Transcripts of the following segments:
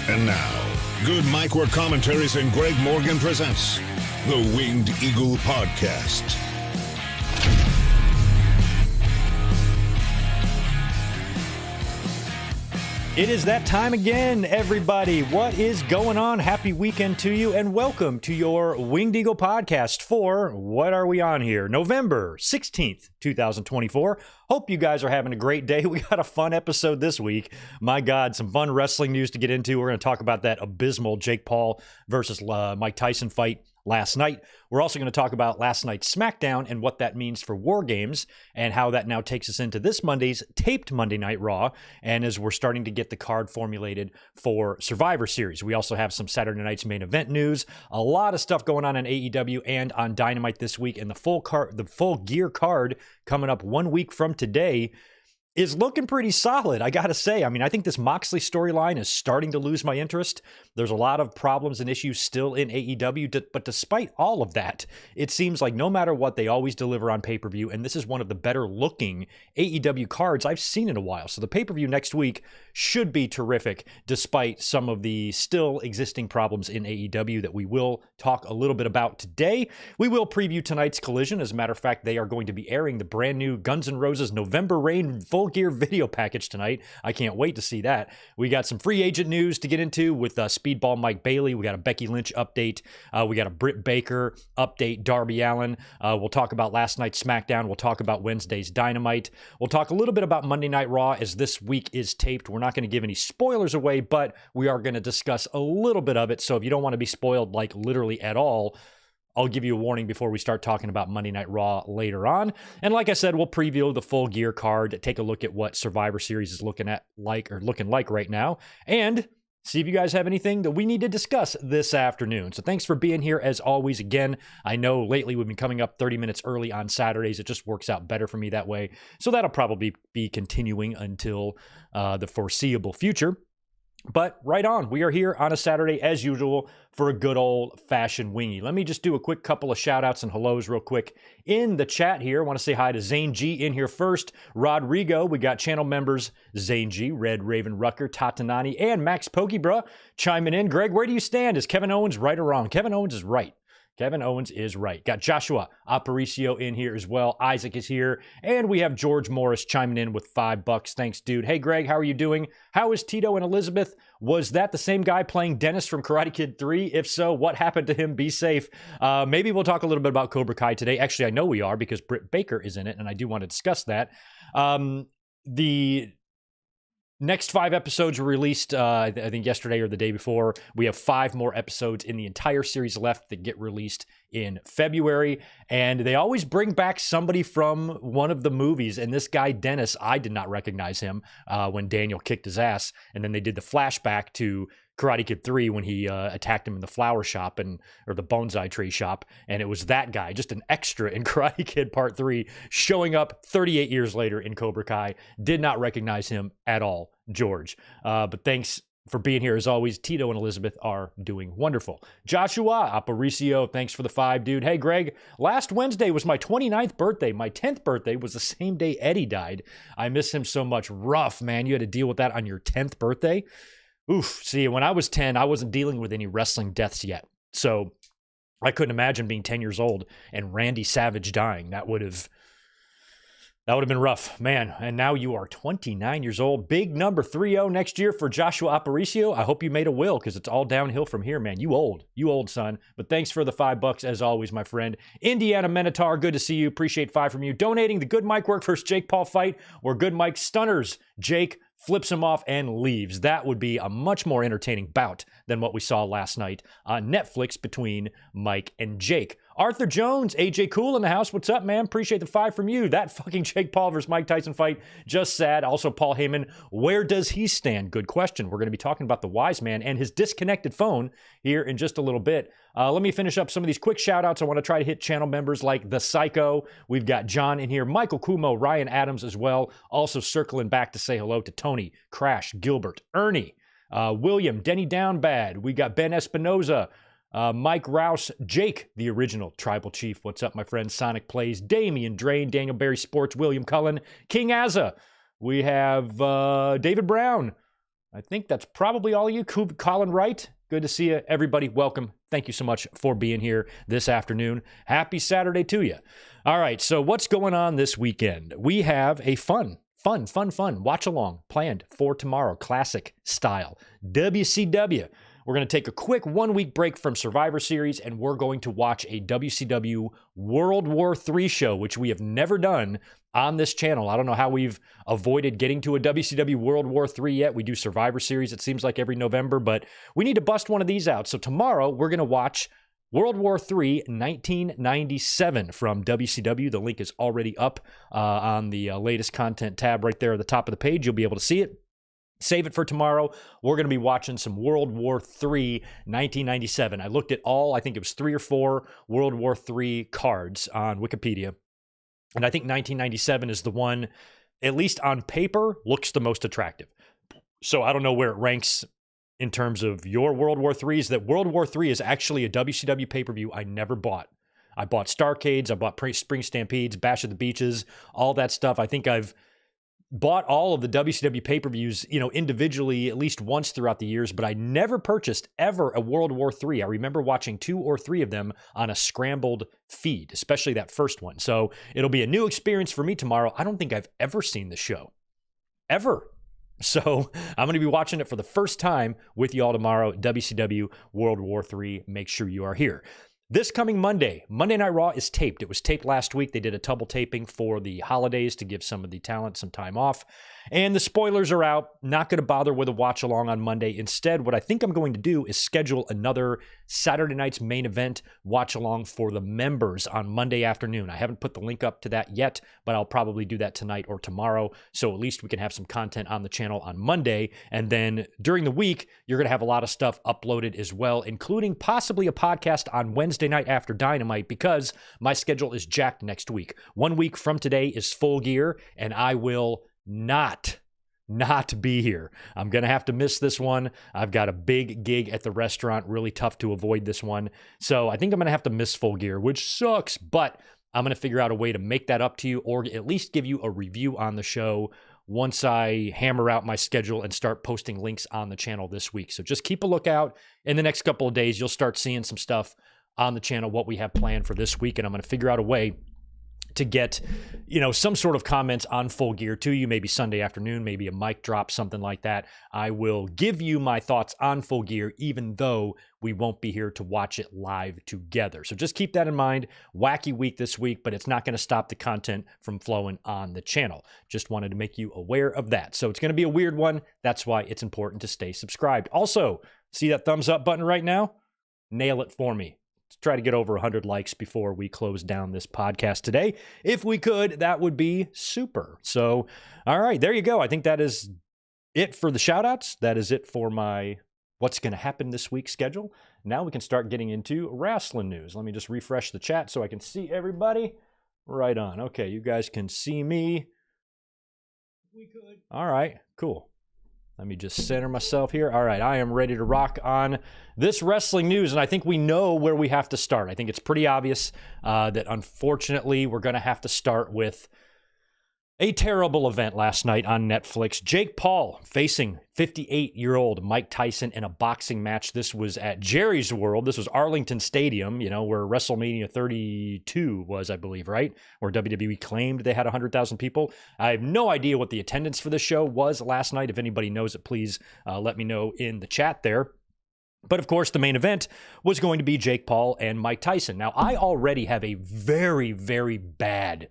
And now, Good Mic Work Commentaries and Greg Morgan presents the Winged Eagle Podcast. It is that time again, everybody. What is going on? Happy weekend to you, and welcome to your Winged Eagle Podcast for, what are we on here? November 16th, 2024. Hope you guys are having a great day. We got a fun episode this week. My God, some fun wrestling news to get into. We're going to talk about that abysmal Jake Paul versus Mike Tyson fight last night. We're also going to talk about last night's Smackdown and what that means for War Games and how that now takes us into this Monday's taped Monday Night Raw, and as we're starting to get the card formulated for Survivor Series. We also have some Saturday night's main event news, a lot of stuff going on AEW and on Dynamite this week, and the full gear card coming up 1 week from today is looking pretty solid, I gotta say. I mean, I think this Moxley storyline is starting to lose my interest. There's a lot of problems and issues still in AEW, but despite all of that, it seems like no matter what, they always deliver on pay-per-view, and this is one of the better looking AEW cards I've seen in a while. So the pay-per-view next week should be terrific, despite some of the still existing problems in AEW that we will talk a little bit about today. We will preview tonight's Collision. As a matter of fact, they are going to be airing the brand new Guns N' Roses November Rain full gear video package tonight. I can't wait to see that. We got some free agent news to get into with Speedball Mike Bailey. We got a Becky Lynch update. We got a Britt Baker update, Darby Allin. We'll talk about last night's Smackdown. We'll talk about Wednesday's Dynamite. We'll talk a little bit about Monday Night Raw as this week is taped. We're not going to give any spoilers away, but we are going to discuss a little bit of it. So if you don't want to be spoiled like literally at all, I'll give you a warning before we start talking about Monday Night Raw later on. And like I said, we'll preview the full gear card, take a look at what Survivor Series is looking like right now, and see if you guys have anything that we need to discuss this afternoon. So thanks for being here as always. Again, I know lately we've been coming up 30 minutes early on Saturdays. It just works out better for me that way. So that'll probably be continuing until the foreseeable future. But right on, we are here on a Saturday as usual for a good old-fashioned wingy. Let me just do a quick couple of shout-outs and hellos real quick in the chat here. I want to say hi to Zane G in here first. Rodrigo, we got channel members Zane G, Red Raven Rucker, Tatanani, and Max Pokebra chiming in. Greg, where do you stand? Is Kevin Owens right or wrong? Kevin Owens is right. Kevin Owens is right. Got Joshua Aparicio in here as well. Isaac is here. And we have George Morris chiming in with $5. Thanks, dude. Hey, Greg, how are you doing? How is Tito and Elizabeth? Was that the same guy playing Dennis from Karate Kid 3? If so, what happened to him? Be safe. Maybe we'll talk a little bit about Cobra Kai today. Actually, I know we are because Britt Baker is in it, and I do want to discuss that. The next 5 episodes were released, I think yesterday or the day before. We have 5 more episodes in the entire series left that get released in February. And they always bring back somebody from one of the movies. And this guy, Dennis, I did not recognize him when Daniel kicked his ass. And then they did the flashback to Karate Kid 3 when he attacked him in the flower shop or the bonsai tree shop. And it was that guy, just an extra in Karate Kid Part 3, showing up 38 years later in Cobra Kai. Did not recognize him at all, George. But thanks for being here as always. Tito and Elizabeth are doing wonderful. Joshua Aparicio, thanks for the 5, dude. Hey, Greg, last Wednesday was my 29th birthday. My 10th birthday was the same day Eddie died. I miss him so much. Rough, man. You had to deal with that on your 10th birthday? Oof. See, when I was 10, I wasn't dealing with any wrestling deaths yet. So I couldn't imagine being 10 years old and Randy Savage dying. That would have been rough, man. And now you are 29 years old. Big number 30 next year for Joshua Aparicio. I hope you made a will because it's all downhill from here, man. You old son. But thanks for the $5 as always, my friend. Indiana Minotaur, good to see you. Appreciate 5 from you. Donating the Good Mic Work versus Jake Paul fight or Good Mic Stunners. Jake flips him off and leaves. That would be a much more entertaining bout than what we saw last night on Netflix between Mike and Jake. Arthur Jones, AJ Cool in the house. What's up, man? Appreciate the 5 from you. That fucking Jake Paul versus Mike Tyson fight, just sad. Also, Paul Heyman, where does he stand? Good question. We're going to be talking about the wise man and his disconnected phone here in just a little bit. Let me finish up some of these quick shout outs. I want to try to hit channel members like The Psycho. We've got John in here, Michael Kumo, Ryan Adams as well. Also circling back to say hello to Tony, Crash, Gilbert, Ernie, William, Denny Downbad. We got Ben Espinoza, Mike Rouse, Jake, the original Tribal Chief. What's up, my friend? Sonic Plays, Damian Drain, Daniel Barry Sports, William Cullen, King Azza. We have David Brown, I think that's probably all of you. Colin Wright, good to see you. Everybody, welcome. Thank you so much for being here this afternoon. Happy Saturday to you. All right, so what's going on this weekend? We have a fun watch along planned for tomorrow, classic style. WCW. We're going to take a quick 1 week break from Survivor Series, and we're going to watch a WCW World War III show, which we have never done on this channel. I don't know how we've avoided getting to a WCW World War III yet. We do Survivor Series, it seems like every November, but we need to bust one of these out. So tomorrow we're going to watch World War III 1997 from WCW. The link is already up on the latest content tab right there at the top of the page. You'll be able to see it. Save it for tomorrow. We're going to be watching some World War III 1997. I looked at all, I think it was 3 or 4 World War III cards on Wikipedia. And I think 1997 is the one, at least on paper, looks the most attractive. So I don't know where it ranks in terms of your World War IIIs. That World War III is actually a WCW pay-per-view I never bought. I bought Starcades, I bought Spring Stampedes, Bash at the Beaches, all that stuff. I think I've bought all of the WCW pay-per-views, individually at least once throughout the years, but I never purchased ever a World War III. I remember watching 2 or 3 of them on a scrambled feed, especially that first one. So it'll be a new experience for me tomorrow. I don't think I've ever seen the show. Ever. So I'm going to be watching it for the first time with you all tomorrow. WCW World War III. Make sure you are here. This coming Monday, Monday Night Raw is taped. It was taped last week. They did a double taping for the holidays to give some of the talent some time off. And the spoilers are out. Not going to bother with a watch along on Monday. Instead, what I think I'm going to do is schedule another Saturday night's main event watch along for the members on Monday afternoon. I haven't put the link up to that yet, but I'll probably do that tonight or tomorrow. So at least we can have some content on the channel on Monday. And then during the week, you're going to have a lot of stuff uploaded as well, including possibly a podcast on Wednesday night after Dynamite, because my schedule is jacked next week. 1 week from today is Full Gear, and I will not be here. I'm going to have to miss this one. I've got a big gig at the restaurant, really tough to avoid this one. So I think I'm going to have to miss Full Gear, which sucks, but I'm going to figure out a way to make that up to you, or at least give you a review on the show once I hammer out my schedule and start posting links on the channel this week. So just keep a lookout. In the next couple of days, you'll start seeing some stuff on the channel, what we have planned for this week, and I'm going to figure out a way to get, some sort of comments on Full Gear to you, maybe Sunday afternoon, maybe a mic drop, something like that. I will give you my thoughts on Full Gear, even though we won't be here to watch it live together. So just keep that in mind. Wacky week this week, but it's not going to stop the content from flowing on the channel. Just wanted to make you aware of that. So it's going to be a weird one. That's why it's important to stay subscribed. Also, see that thumbs up button right now? Nail it for me. Try to get over 100 likes before we close down this podcast today. If we could, that would be super. So, all right, there you go. I think that is it for the shout-outs. That is it for my what's going to happen this week schedule. Now we can start getting into wrestling news. Let me just refresh the chat so I can see everybody. Right on. Okay, you guys can see me. We could. All right, cool. Let me just center myself here. All right, I am ready to rock on this wrestling news, and I think we know where we have to start. I think it's pretty obvious that, unfortunately, we're going to have to start with a terrible event last night on Netflix. Jake Paul facing 58-year-old Mike Tyson in a boxing match. This was at Jerry's World. This was Arlington Stadium, where WrestleMania 32 was, I believe, right? Where WWE claimed they had 100,000 people. I have no idea what the attendance for the show was last night. If anybody knows it, please let me know in the chat there. But of course, the main event was going to be Jake Paul and Mike Tyson. Now, I already have a very, very bad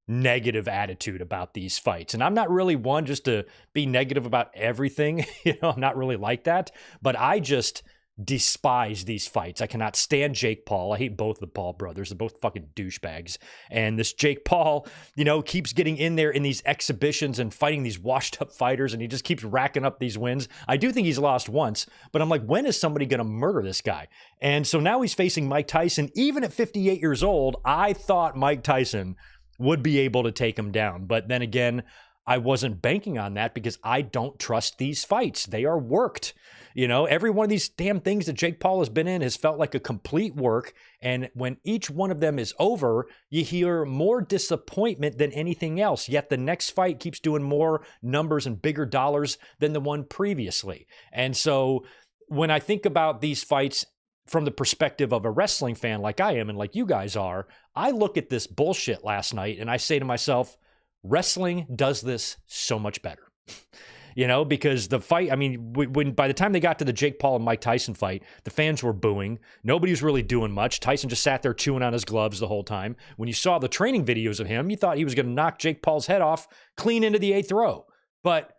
negative attitude about these fights. And I'm not really one just to be negative about everything. I'm not really like that. But I just despise these fights. I cannot stand Jake Paul. I hate both the Paul brothers. They're both fucking douchebags. And this Jake Paul, keeps getting in there in these exhibitions and fighting these washed up fighters, and he just keeps racking up these wins. I do think he's lost once, but I'm like, when is somebody going to murder this guy? And so now he's facing Mike Tyson. Even at 58 years old, I thought Mike Tyson would be able to take him down. But then again, I wasn't banking on that because I don't trust these fights. They are worked. Every one of these damn things that Jake Paul has been in has felt like a complete work. And when each one of them is over, you hear more disappointment than anything else. Yet the next fight keeps doing more numbers and bigger dollars than the one previously. And so when I think about these fights from the perspective of a wrestling fan like I am and like you guys are, I look at this bullshit last night and I say to myself, wrestling does this so much better. Because the fight, when by the time they got to the Jake Paul and Mike Tyson fight, the fans were booing. Nobody was really doing much. Tyson just sat there chewing on his gloves the whole time. When you saw the training videos of him, you thought he was going to knock Jake Paul's head off clean into the 8th row. But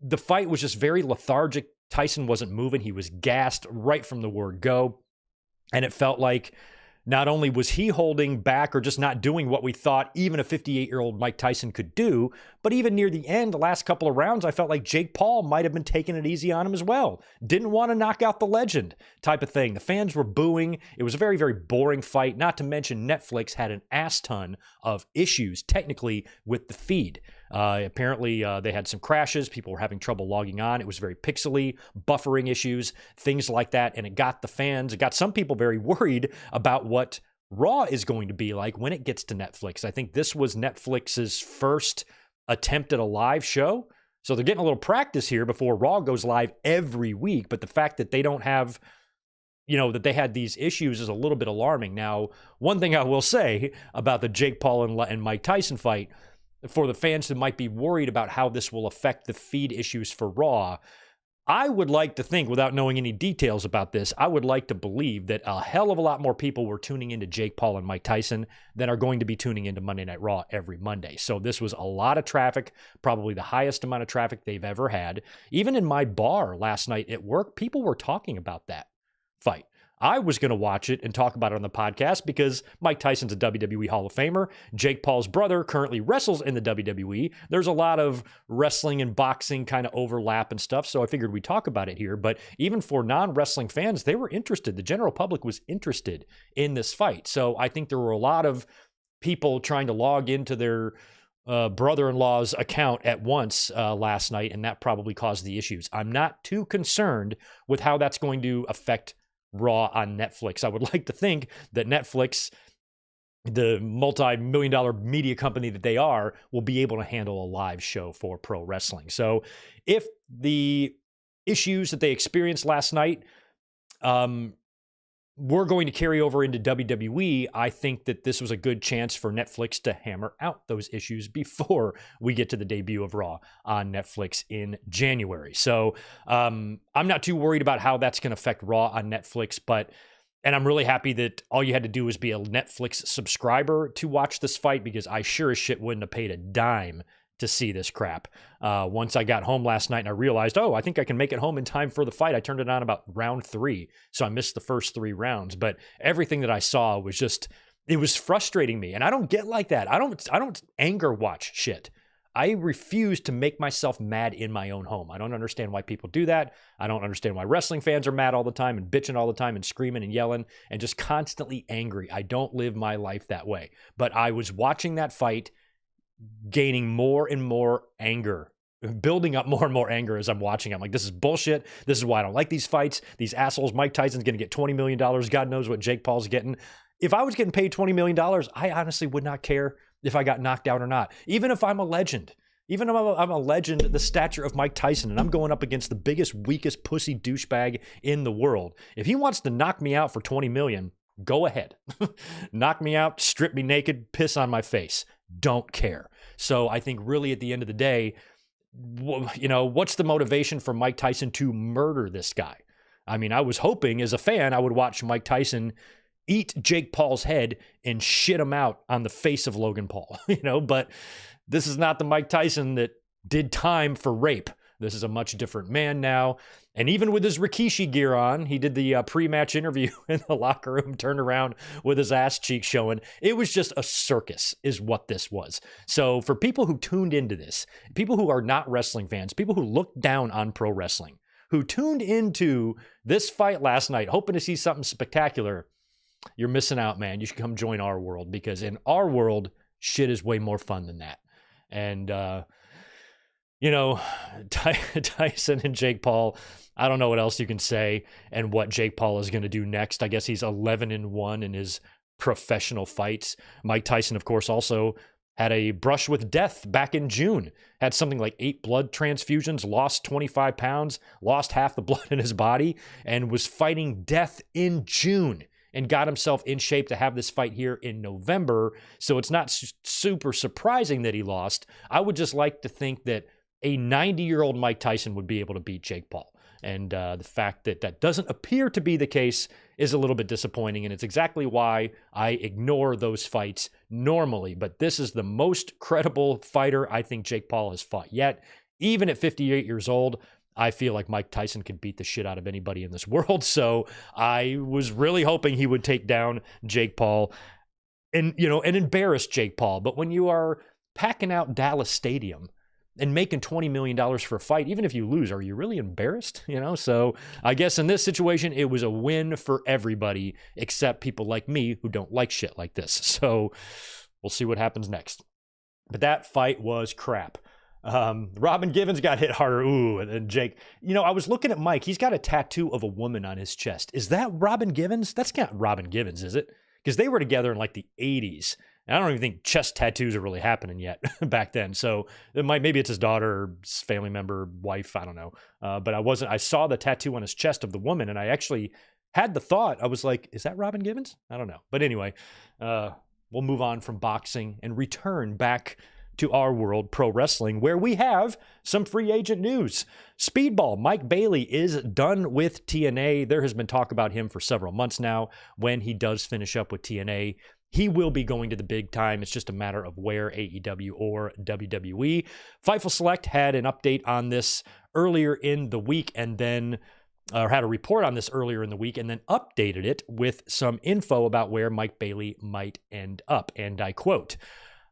the fight was just very lethargic. Tyson wasn't moving. He was gassed right from the word go. And it felt like not only was he holding back or just not doing what we thought even a 58-year-old Mike Tyson could do, but even near the end, the last couple of rounds, I felt like Jake Paul might have been taking it easy on him as well. Didn't want to knock out the legend type of thing. The fans were booing. It was a very, very boring fight, not to mention Netflix had an ass ton of issues technically with the feed. Apparently, they had some crashes. People were having trouble logging on. It was very pixely, buffering issues, things like that. And it got some people very worried about what Raw is going to be like when it gets to Netflix. I think this was Netflix's first attempt at a live show. So they're getting a little practice here before Raw goes live every week. But the fact that they don't have, that they had these issues is a little bit alarming. Now, one thing I will say about the Jake Paul and Mike Tyson fight, for the fans that might be worried about how this will affect the feed issues for Raw, I would like to think, without knowing any details about this, I would like to believe that a hell of a lot more people were tuning into Jake Paul and Mike Tyson than are going to be tuning into Monday Night Raw every Monday. So this was a lot of traffic, probably the highest amount of traffic they've ever had. Even in my bar last night at work, people were talking about that fight. I was going to watch it and talk about it on the podcast because Mike Tyson's a WWE Hall of Famer. Jake Paul's brother currently wrestles in the WWE. There's a lot of wrestling and boxing kind of overlap and stuff, so I figured we'd talk about it here. But even for non-wrestling fans, they were interested. The general public was interested in this fight. So I think there were a lot of people trying to log into their brother-in-law's account at once last night, and that probably caused the issues. I'm not too concerned with how that's going to affect Raw on Netflix. I would like to think that Netflix, the multi-million-dollar media company that they are, will be able to handle a live show for pro wrestling. So if the issues that they experienced last night were going to carry over into WWE, I think that this was a good chance for Netflix to hammer out those issues before we get to the debut of Raw on Netflix in January. So I'm not too worried about how that's going to affect Raw on Netflix, and I'm really happy that all you had to do was be a Netflix subscriber to watch this fight, because I sure as shit wouldn't have paid a dime to see this crap. Once I got home last night and I realized, I think I can make it home in time for the fight, I turned it on about round 3. So I missed the first 3 rounds, but everything that I saw was just, it was frustrating me. And I don't get like that. I don't anger watch shit. I refuse to make myself mad in my own home. I don't understand why people do that. I don't understand why wrestling fans are mad all the time and bitching all the time and screaming and yelling and just constantly angry. I don't live my life that way. But I was watching that fight, gaining more and more anger, building up more and more anger as I'm watching. I'm like, this is bullshit. This is why I don't like these fights. These assholes. Mike Tyson's going to get $20 million. God knows what Jake Paul's getting. If I was getting paid $20 million, I honestly would not care if I got knocked out or not. Even if I'm a legend, even if I'm a legend, the stature of Mike Tyson, and I'm going up against the biggest, weakest pussy douchebag in the world. If he wants to knock me out for $20 million, go ahead. Knock me out, strip me naked, piss on my face. Don't care. So I think really at the end of the day, what's the motivation for Mike Tyson to murder this guy? I mean, I was hoping as a fan, I would watch Mike Tyson eat Jake Paul's head and shit him out on the face of Logan Paul, but this is not the Mike Tyson that did time for rape. This is a much different man now. And even with his Rikishi gear on, he did the pre-match interview in the locker room, turned around with his ass cheeks showing. It was just a circus is what this was. So for people who tuned into this, people who are not wrestling fans, people who look down on pro wrestling, who tuned into this fight last night, hoping to see something spectacular, you're missing out, man. You should come join our world, because in our world, shit is way more fun than that. And You know, Tyson and Jake Paul, I don't know what else you can say and what Jake Paul is going to do next. I guess he's 11-1 in his professional fights. Mike Tyson, of course, also had a brush with death back in June, had something like 8 blood transfusions, lost 25 pounds, lost half the blood in his body, and was fighting death in June and got himself in shape to have this fight here in November. So it's not super surprising that he lost. I would just like to think that a 90-year-old Mike Tyson would be able to beat Jake Paul. And the fact that that doesn't appear to be the case is a little bit disappointing, and it's exactly why I ignore those fights normally. But this is the most credible fighter I think Jake Paul has fought yet. Even at 58 years old, I feel like Mike Tyson could beat the shit out of anybody in this world. So I was really hoping he would take down Jake Paul and embarrass Jake Paul. But when you are packing out Dallas Stadium and making $20 million for a fight, even if you lose, are you really embarrassed? So I guess in this situation, it was a win for everybody except people like me who don't like shit like this. So we'll see what happens next. But that fight was crap. Robin Givens got hit harder. Ooh, and Jake. I was looking at Mike. He's got a tattoo of a woman on his chest. Is that Robin Givens? That's not Robin Givens, is it? Because they were together in like the 80s. And I don't even think chest tattoos are really happening yet back then. So maybe it's his daughter or his family member, wife, I don't know. But I saw the tattoo on his chest of the woman, and I actually had the thought, I was like, is that Robin Givens? I don't know. But anyway, we'll move on from boxing and return back to our world, pro wrestling, where we have some free agent news. Speedball Mike Bailey is done with TNA. There has been talk about him for several months now. When he does finish up with TNA, he will be going to the big time. It's just a matter of where, AEW or WWE. Fightful Select had an update on this earlier in the week and then had a report on this earlier in the week and then updated it with some info about where Mike Bailey might end up. And I quote,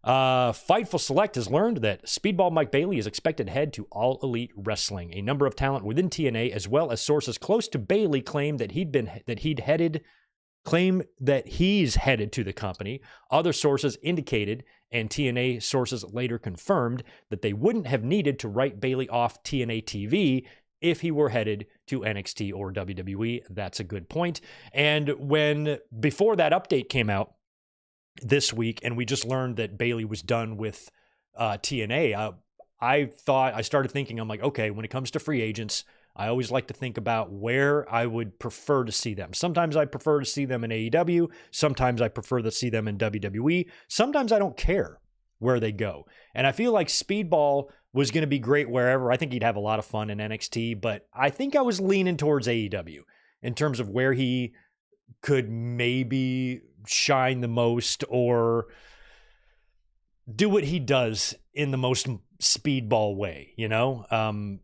Fightful Select has learned that Speedball Mike Bailey is expected to head to All Elite Wrestling. A number of talent within TNA, as well as sources close to Bailey, claim that he's headed to the company. Other sources indicated, and TNA sources later confirmed, that they wouldn't have needed to write Bailey off TNA TV if he were headed to NXT or WWE. That's a good point. And before that update came out this week, and we just learned that Bailey was done with TNA, I started thinking, I'm like, okay, when it comes to free agents, I always like to think about where I would prefer to see them. Sometimes I prefer to see them in AEW. Sometimes I prefer to see them in WWE. Sometimes I don't care where they go. And I feel like Speedball was going to be great wherever. I think he'd have a lot of fun in NXT, but I think I was leaning towards AEW in terms of where he could maybe shine the most or do what he does in the most Speedball way, And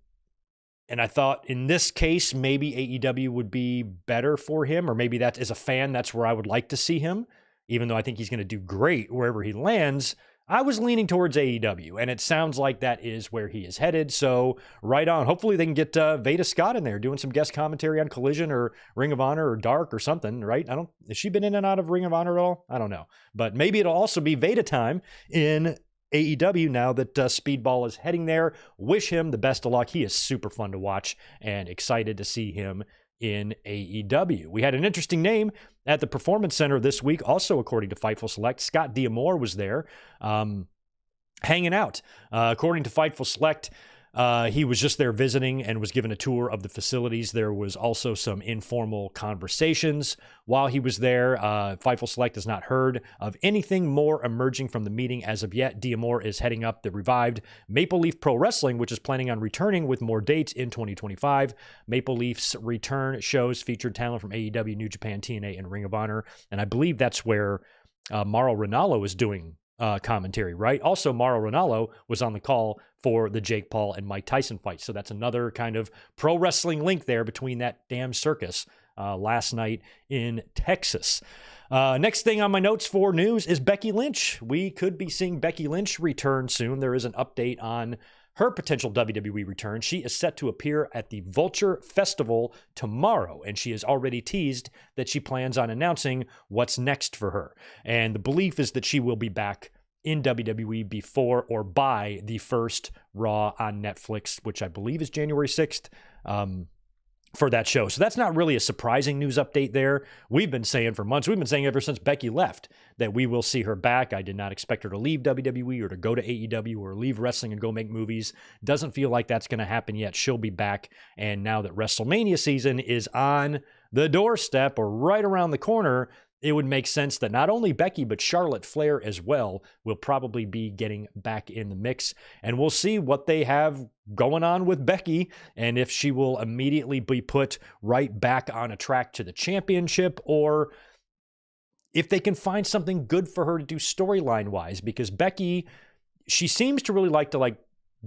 I thought in this case, maybe AEW would be better for him, or maybe that as a fan, that's where I would like to see him. Even though I think he's going to do great wherever he lands, I was leaning towards AEW, and it sounds like that is where he is headed. So right on. Hopefully they can get Veda Scott in there doing some guest commentary on Collision or Ring of Honor or Dark or something, right? Has she been in and out of Ring of Honor at all? I don't know. But maybe it'll also be Veda time in AEW now that Speedball is heading there. Wish him the best of luck. He is super fun to watch and excited to see him in AEW. We had an interesting name at the Performance Center this week, also according to Fightful Select. Scott D'Amore was there hanging out. According to Fightful Select, he was just there visiting and was given a tour of the facilities. There was also some informal conversations while he was there. Fightful Select has not heard of anything more emerging from the meeting as of yet. D'Amore is heading up the revived Maple Leaf Pro Wrestling, which is planning on returning with more dates in 2025. Maple Leaf's return shows featured talent from AEW, New Japan, TNA, and Ring of Honor. And I believe that's where Mauro Ranallo is doing commentary, right? Also, Mauro Ranallo was on the call for the Jake Paul and Mike Tyson fight. So that's another kind of pro wrestling link there between that damn circus last night in Texas. Next thing on my notes for news is Becky Lynch. We could be seeing Becky Lynch return soon. There is an update on her potential WWE return. She is set to appear at the Vulture Festival tomorrow, and she has already teased that she plans on announcing what's next for her. And the belief is that she will be back in WWE before or by the first Raw on Netflix, which I believe is January 6th. For that show. So that's not really a surprising news update there. We've been saying for months, we've been saying ever since Becky left that we will see her back. I did not expect her to leave WWE or to go to AEW or leave wrestling and go make movies. Doesn't feel like that's going to happen yet. She'll be back. And now that WrestleMania season is on the doorstep or right around the corner, it would make sense that not only Becky, but Charlotte Flair as well will probably be getting back in the mix. And we'll see what they have going on with Becky and if she will immediately be put right back on a track to the championship or if they can find something good for her to do storyline-wise. Because Becky, she seems to really like to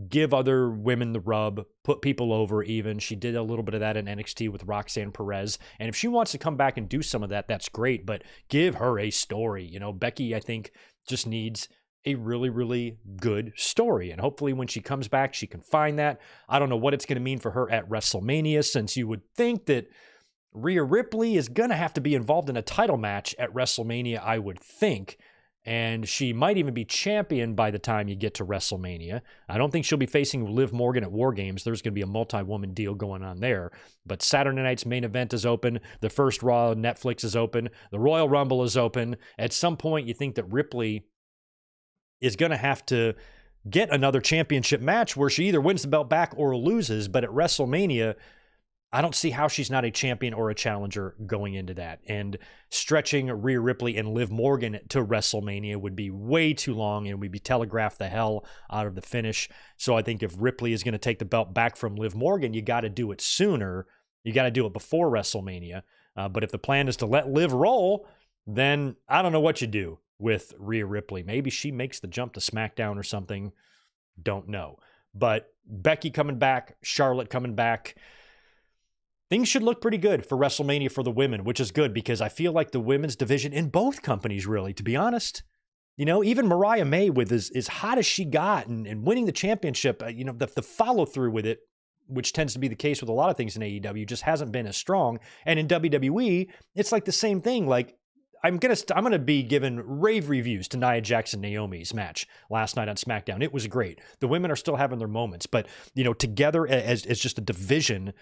give other women the rub, put people over even. She did a little bit of that in NXT with Roxanne Perez. And if she wants to come back and do some of that, that's great, but give her a story. You know, Becky, I think, just needs a really, really good story. And hopefully when she comes back, she can find that. I don't know what it's going to mean for her at WrestleMania, since you would think that Rhea Ripley is going to have to be involved in a title match at WrestleMania, I would think. And she might even be champion by the time you get to WrestleMania. I don't think she'll be facing Liv Morgan at War Games. There's going to be a multi-woman deal going on there. But Saturday night's main event is open. The first Raw on Netflix is open. The Royal Rumble is open. At some point, you think that Ripley is going to have to get another championship match where she either wins the belt back or loses. But at WrestleMania, I don't see how she's not a champion or a challenger going into that. And stretching Rhea Ripley and Liv Morgan to WrestleMania would be way too long and we'd be telegraphed the hell out of the finish. So I think if Ripley is going to take the belt back from Liv Morgan, you got to do it sooner. You got to do it before WrestleMania. But if the plan is to let Liv roll, then I don't know what you do with Rhea Ripley. Maybe she makes the jump to SmackDown or something. Don't know. But Becky coming back, Charlotte coming back. Things should look pretty good for WrestleMania for the women, which is good because I feel like the women's division in both companies, really, to be honest, you know, even Mariah May with as hot as she got and winning the championship, you know, the follow through with it, which tends to be the case with a lot of things in AEW, just hasn't been as strong. And in WWE, it's like the same thing. Like I'm gonna be giving rave reviews to Nia Jax and Naomi's match last night on SmackDown. It was great. The women are still having their moments, but you know, together as just a division,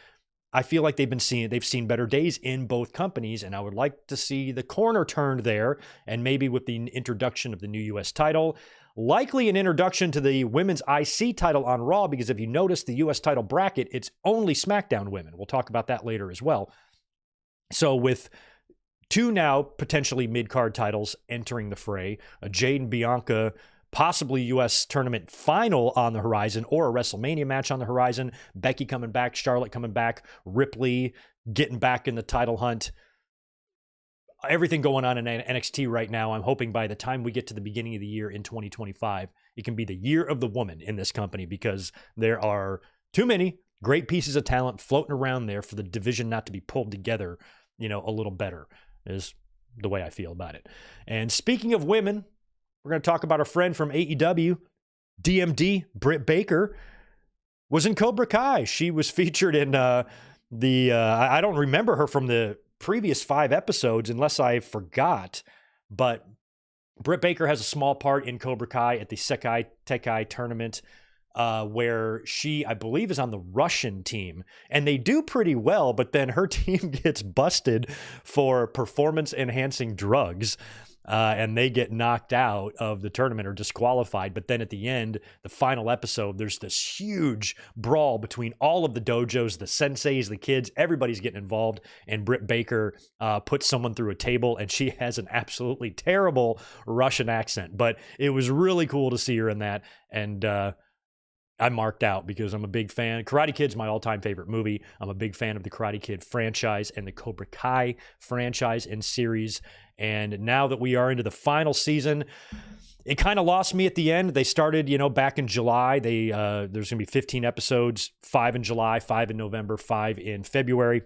I feel like they've seen better days in both companies, and I would like to see the corner turned there, and maybe with the introduction of the new U.S. title, likely an introduction to the women's IC title on Raw, because if you notice the U.S. title bracket, it's only SmackDown women. We'll talk about that later as well. So with two now potentially mid-card titles entering the fray, a Jade and Bianca possibly U.S. tournament final on the horizon or a WrestleMania match on the horizon, Becky coming back, Charlotte coming back, Ripley getting back in the title hunt. Everything going on in NXT right now. I'm hoping by the time we get to the beginning of the year in 2025, it can be the year of the woman in this company, because there are too many great pieces of talent floating around there for the division not to be pulled together, you know, a little better is the way I feel about it. And speaking of women, we're going to talk about a friend from AEW, DMD, Britt Baker, was in Cobra Kai. She was featured in I don't remember her from the previous 5 episodes unless I forgot, but Britt Baker has a small part in Cobra Kai at the Sekai Tekai tournament where she, I believe, is on the Russian team, and they do pretty well, but then her team gets busted for performance-enhancing drugs. And they get knocked out of the tournament or disqualified. But then at the end, the final episode, there's this huge brawl between all of the dojos, the senseis, the kids, everybody's getting involved. And Britt Baker puts someone through a table, and she has an absolutely terrible Russian accent. But it was really cool to see her in that. And I marked out because I'm a big fan. Karate Kid's my all-time favorite movie. I'm a big fan of the Karate Kid franchise and the Cobra Kai franchise and series. And now that we are into the final season, it kind of lost me at the end. They started, you know, back in July. There's going to be 15 episodes, 5 in July, 5 in November, 5 in February.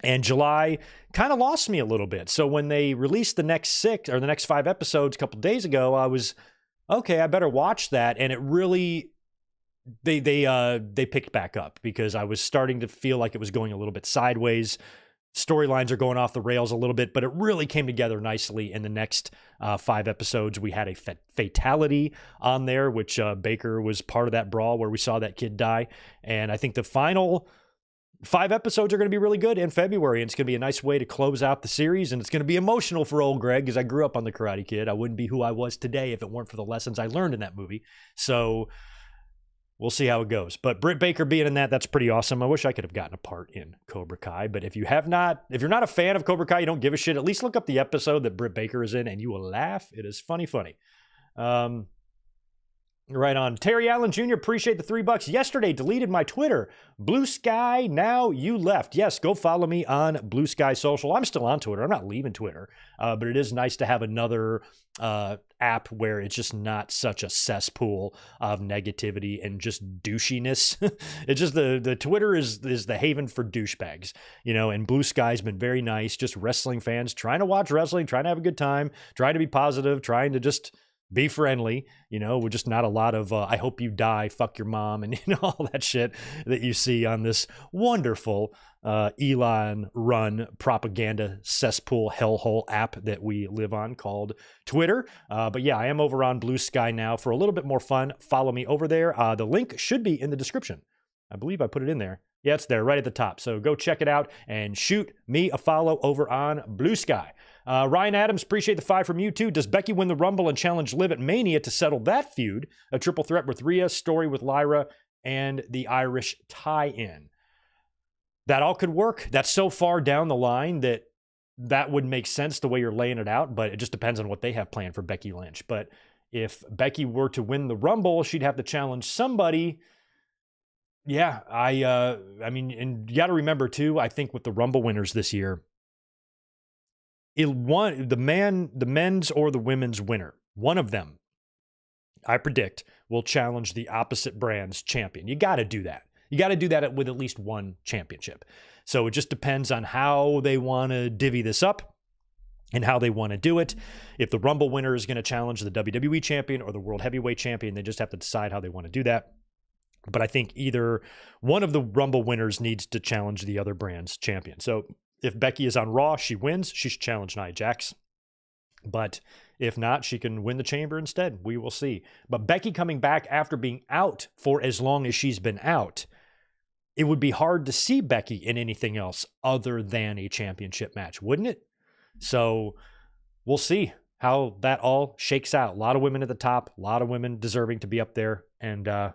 And July kind of lost me a little bit. So when they released the next 6 or the next 5 episodes a couple days ago, I was, okay, I better watch that. And it really, they picked back up because I was starting to feel like it was going a little bit sideways. storylines are going off the rails a little bit, but it really came together nicely in the next 5 episodes. We had a fatality on there, which Baker was part of that brawl where we saw that kid die. And I think the final 5 episodes are going to be really good in February, and it's going to be a nice way to close out the series, and it's going to be emotional for old Greg, because I grew up on The Karate Kid. I wouldn't be who I was today if it weren't for the lessons I learned in that movie. So we'll see how it goes. But Britt Baker being in that's pretty awesome. I wish I could have gotten a part in Cobra Kai. But if you're not a fan of Cobra Kai, you don't give a shit, at least look up the episode that Britt Baker is in, and you will laugh. It is funny. Right on. Terry Allen Jr., appreciate the $3. Yesterday, deleted my Twitter. Blue Sky, now you left. Yes, go follow me on Blue Sky Social. I'm still on Twitter. I'm not leaving Twitter. But it is nice to have another app where it's just not such a cesspool of negativity and just douchiness. It's just the Twitter is the haven for douchebags, and Blue Sky's been very nice. Just wrestling fans trying to watch wrestling, trying to have a good time, trying to be positive, trying to just be friendly, with just not a lot of, I hope you die, fuck your mom, and all that shit that you see on this wonderful Elon-run propaganda cesspool hellhole app that we live on called Twitter. But yeah, I am over on Blue Sky now for a little bit more fun. Follow me over there. The link should be in the description. I believe I put it in there. Yeah, it's there right at the top. So go check it out and shoot me a follow over on Blue Sky. Ryan Adams, appreciate the 5 from you too. Does Becky win the Rumble and challenge Liv at Mania to settle that feud? A triple threat with Rhea, story with Lyra, and the Irish tie-in. That all could work. That's so far down the line that would make sense the way you're laying it out, but it just depends on what they have planned for Becky Lynch. But if Becky were to win the Rumble, she'd have to challenge somebody. Yeah, I mean, and you got to remember too, I think with the Rumble winners this year, the men's or the women's winner, one of them, I predict, will challenge the opposite brand's champion. You got to do that. You got to do that with at least one championship. So it just depends on how they want to divvy this up and how they want to do it. If the Rumble winner is going to challenge the WWE champion or the World Heavyweight champion, they just have to decide how they want to do that. But I think either one of the Rumble winners needs to challenge the other brand's champion. So if Becky is on Raw, she wins. She should challenge Nia Jax. But if not, she can win the chamber instead. We will see. But Becky coming back after being out for as long as she's been out, it would be hard to see Becky in anything else other than a championship match, wouldn't it? So we'll see how that all shakes out. A lot of women at the top, a lot of women deserving to be up there, and we'll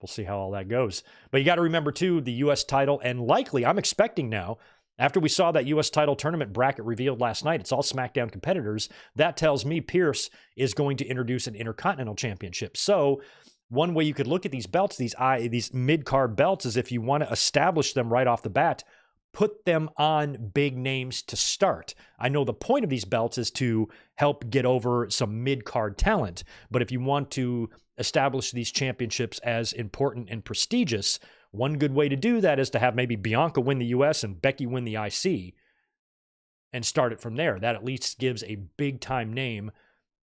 see how all that goes. But you got to remember, too, the U.S. title, and likely, I'm expecting now, after we saw that U.S. title tournament bracket revealed last night, it's all SmackDown competitors. That tells me Pierce is going to introduce an Intercontinental Championship. So one way you could look at these belts, these mid-card belts, is if you want to establish them right off the bat, put them on big names to start. I know the point of these belts is to help get over some mid-card talent, but if you want to establish these championships as important and prestigious, one good way to do that is to have maybe Bianca win the US and Becky win the IC and start it from there. That at least gives a big-time name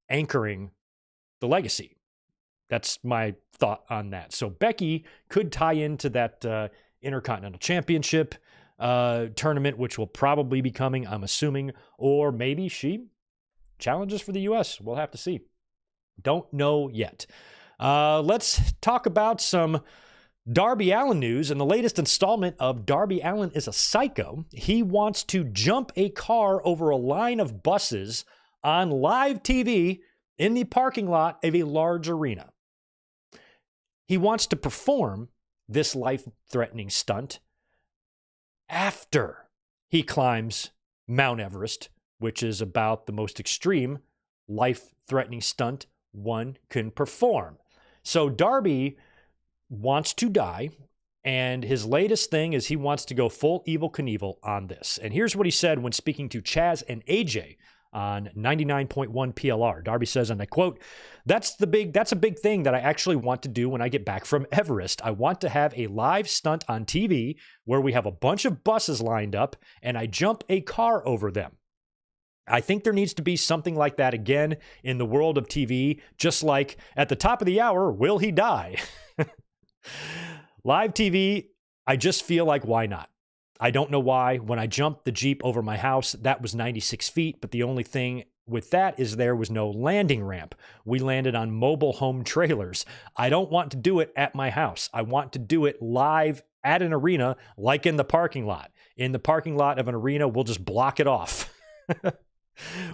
anchoring the legacy. That's my thought on that. So Becky could tie into that Intercontinental Championship tournament, which will probably be coming, I'm assuming, or maybe she challenges for the US. We'll have to see. Don't know yet. Let's talk about some Darby Allin news. In the latest installment of Darby Allin is a Psycho, he wants to jump a car over a line of buses on live TV in the parking lot of a large arena. He wants to perform this life-threatening stunt after he climbs Mount Everest, which is about the most extreme life-threatening stunt one can perform. So Darby wants to die, and his latest thing is he wants to go full Evel Knievel on this. And here's what he said when speaking to Chaz and AJ on 99.1 PLR. Darby says, and I quote, that's a big thing that I actually want to do when I get back from Everest. I want to have a live stunt on TV where we have a bunch of buses lined up and I jump a car over them. I think there needs to be something like that again in the world of TV, just like at the top of the hour, will he die? Live TV, I just feel like, why not? I don't know why. When I jumped the Jeep over my house, that was 96 feet, but the only thing with that is there was no landing ramp. We landed on mobile home trailers. I don't want to do it at my house. I want to do it live at an arena, like in the parking lot. In the parking lot of an arena, we'll just block it off.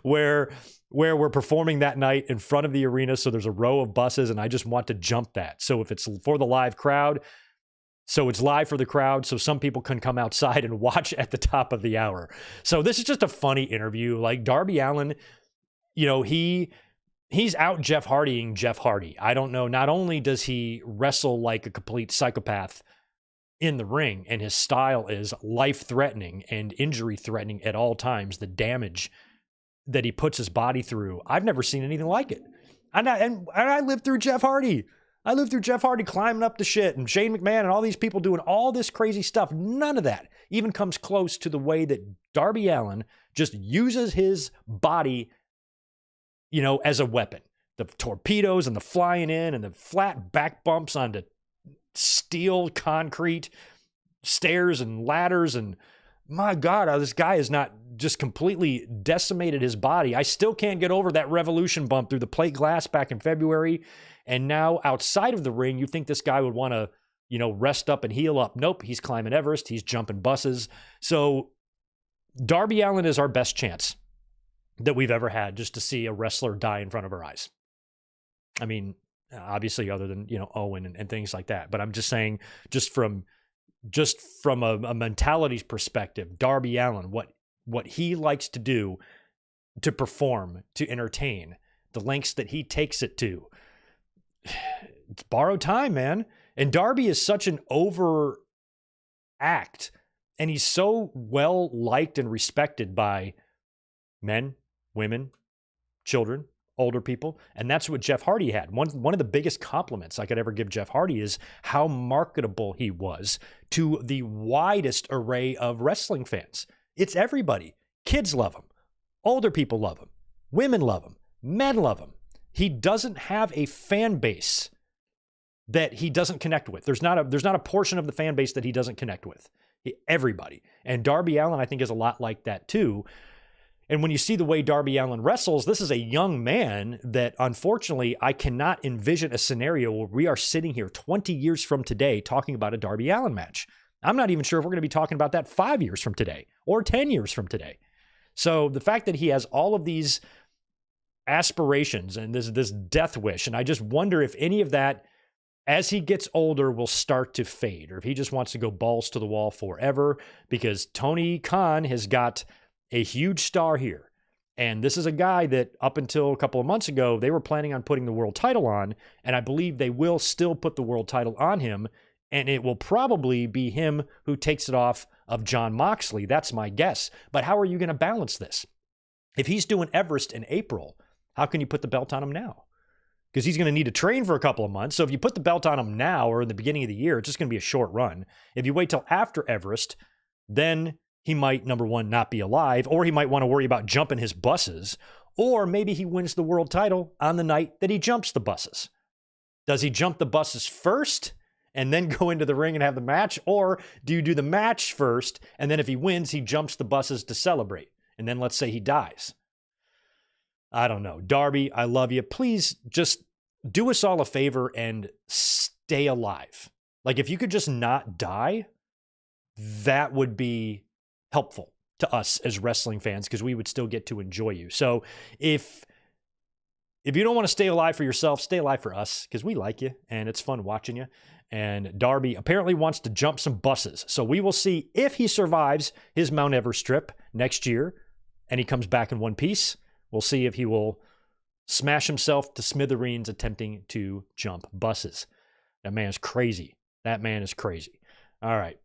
where we're performing that night in front of the arena. So there's a row of buses and I just want to jump that. So if it's for the live crowd, so it's live for the crowd. So some people can come outside and watch at the top of the hour. So this is just a funny interview. Like Darby Allin, you know, he's out Jeff Hardying Jeff Hardy. I don't know. Not only does he wrestle like a complete psychopath in the ring, and his style is life-threatening and injury-threatening at all times, the damage that he puts his body through, I've never seen anything like it. And I lived through Jeff Hardy. I lived through Jeff Hardy climbing up the shit, and Shane McMahon and all these people doing all this crazy stuff. None of that even comes close to the way that Darby Allin just uses his body, you know, as a weapon. The torpedoes and the flying in and the flat back bumps onto steel, concrete, stairs and ladders. And my God, this guy has not just completely decimated his body. I still can't get over that Revolution bump through the plate glass back in February. And now outside of the ring, you think this guy would want to, you know, rest up and heal up. Nope, he's climbing Everest. He's jumping buses. So Darby Allin is our best chance that we've ever had just to see a wrestler die in front of our eyes. I mean, obviously other than, you know, Owen and things like that. But I'm just saying, just from a mentalities perspective, Darby Allin, what he likes to do to perform, to entertain, the lengths that he takes it to, it's borrowed time, man. And Darby is such an over act, and he's so well liked and respected by men, women, children, older people. And that's what Jeff Hardy had. One of the biggest compliments I could ever give Jeff Hardy is how marketable he was to the widest array of wrestling fans. It's everybody. Kids love him. Older people love him. Women love him. Men love him. He doesn't have a fan base that he doesn't connect with. There's not a portion of the fan base that he doesn't connect with. Everybody. And Darby Allin, I think, is a lot like that too. And when you see the way Darby Allin wrestles, this is a young man that, unfortunately, I cannot envision a scenario where we are sitting here 20 years from today talking about a Darby Allin match. I'm not even sure if we're going to be talking about that 5 years from today or 10 years from today. So the fact that he has all of these aspirations and this death wish, and I just wonder if any of that, as he gets older, will start to fade, or if he just wants to go balls to the wall forever, because Tony Khan has got a huge star here. And this is a guy that up until a couple of months ago, they were planning on putting the world title on. And I believe they will still put the world title on him. And it will probably be him who takes it off of Jon Moxley. That's my guess. But how are you going to balance this? If he's doing Everest in April, how can you put the belt on him now? Because he's going to need to train for a couple of months. So if you put the belt on him now or in the beginning of the year, it's just going to be a short run. If you wait till after Everest, then he might, number one, not be alive, or he might want to worry about jumping his buses, or maybe he wins the world title on the night that he jumps the buses. Does he jump the buses first and then go into the ring and have the match? Or do you do the match first, and then if he wins, he jumps the buses to celebrate? And then let's say he dies. I don't know. Darby, I love you. Please just do us all a favor and stay alive. Like, if you could just not die, that would be helpful to us as wrestling fans, because we would still get to enjoy you. So if you don't want to stay alive for yourself, stay alive for us, because we like you and it's fun watching you. And Darby apparently wants to jump some buses. So we will see if he survives his Mount Everest trip next year and he comes back in one piece. We'll see if he will smash himself to smithereens attempting to jump buses. That man is crazy. That man is crazy. All right.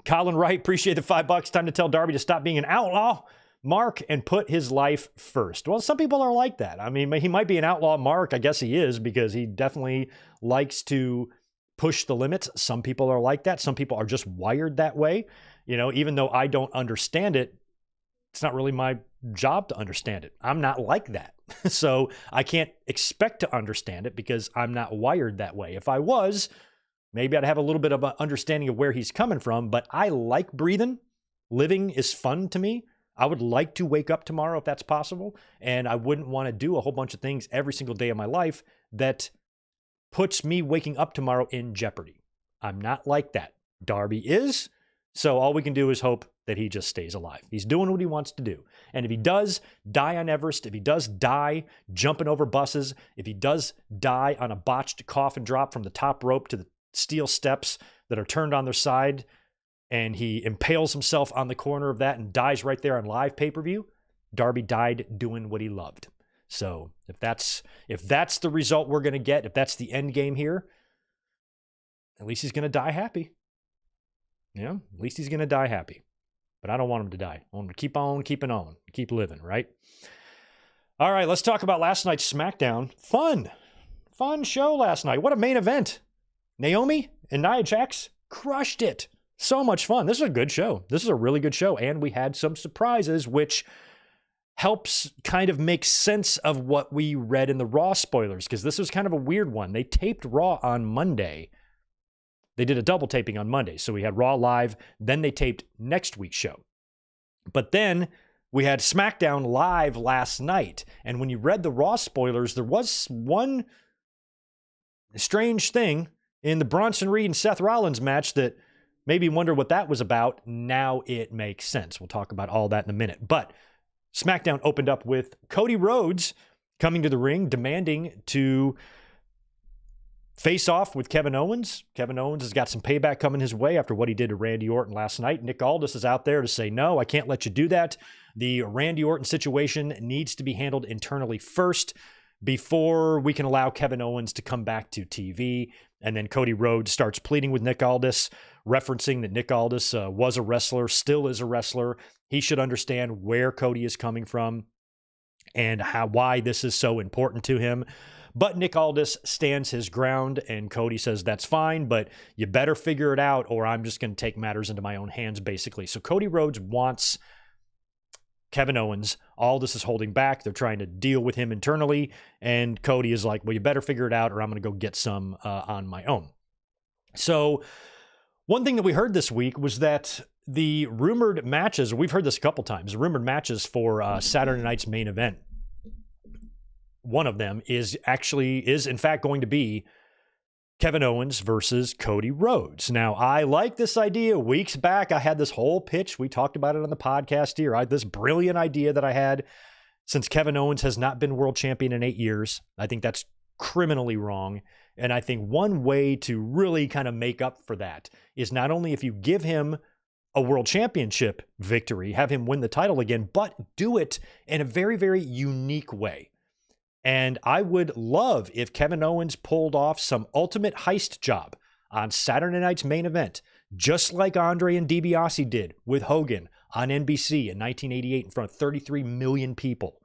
Colin Wright, appreciate the $5. Time to tell Darby to stop being an outlaw, Mark, and put his life first. Well, some people are like that. I mean, he might be an outlaw, Mark. I guess he is, because he definitely likes to push the limits. Some people are like that. Some people are just wired that way. You know, even though I don't understand it, it's not really my job to understand it. I'm not like that. So I can't expect to understand it because I'm not wired that way. If I was, Maybe I'd have a little bit of an understanding of where he's coming from, but I like breathing. Living is fun to me. I would like to wake up tomorrow if that's possible, and I wouldn't want to do a whole bunch of things every single day of my life that puts me waking up tomorrow in jeopardy. I'm not like that. Darby is, so all we can do is hope that he just stays alive. He's doing what he wants to do. And if he does die on Everest, if he does die jumping over buses, if he does die on a botched coffin drop from the top rope to the steel steps that are turned on their side, and he impales himself on the corner of that and dies right there on live pay-per-view, Darby died doing what he loved. So if that's the result we're going to get, if that's the end game here, at least he's going to die happy. Yeah, at least he's going to die happy. But I don't want him to die. I want him to keep on keeping on, keep living, right? All right, let's talk about last night's Smackdown. Fun show last night. What a main event. Naomi and Nia Jax crushed it. So much fun. This is a good show. This is a really good show. And we had some surprises, which helps kind of make sense of what we read in the Raw spoilers, because this was kind of a weird one. They taped Raw on Monday. They did a double taping on Monday. So we had Raw live, then they taped next week's show. But then we had Smackdown live last night. And when you read the Raw spoilers, there was one strange thing in the Bronson Reed and Seth Rollins match that made me wonder what that was about. Now it makes sense. We'll talk about all that in a minute. But Smackdown opened up with Cody Rhodes coming to the ring, demanding to face off with Kevin Owens. Kevin Owens has got some payback coming his way after what he did to Randy Orton last night. Nick Aldis is out there to say, no, I can't let you do that. The Randy Orton situation needs to be handled internally first before we can allow Kevin Owens to come back to TV. And then Cody Rhodes starts pleading with Nick Aldis, referencing that Nick Aldis was a wrestler, still is a wrestler. He should understand where Cody is coming from and why this is so important to him. But Nick Aldis stands his ground, and Cody says, that's fine, but you better figure it out or I'm just going to take matters into my own hands, basically. So Cody Rhodes wants Kevin Owens. Aldis is holding back. They're trying to deal with him internally, and Cody is like, well, you better figure it out or I'm going to go get some on my own. So one thing that we heard this week was that the rumored matches, we've heard this a couple times, rumored matches for Saturday night's main event, one of them is in fact going to be Kevin Owens versus Cody Rhodes. Now, I like this idea. Weeks back, I had this whole pitch. We talked about it on the podcast here. I had this brilliant idea that I had since Kevin Owens has not been world champion in 8 years. I think that's criminally wrong. And I think one way to really kind of make up for that is not only if you give him a world championship victory, have him win the title again, but do it in a very, very unique way. And I would love if Kevin Owens pulled off some ultimate heist job on Saturday night's main event, just like Andre and DiBiase did with Hogan on NBC in 1988 in front of 33 million people.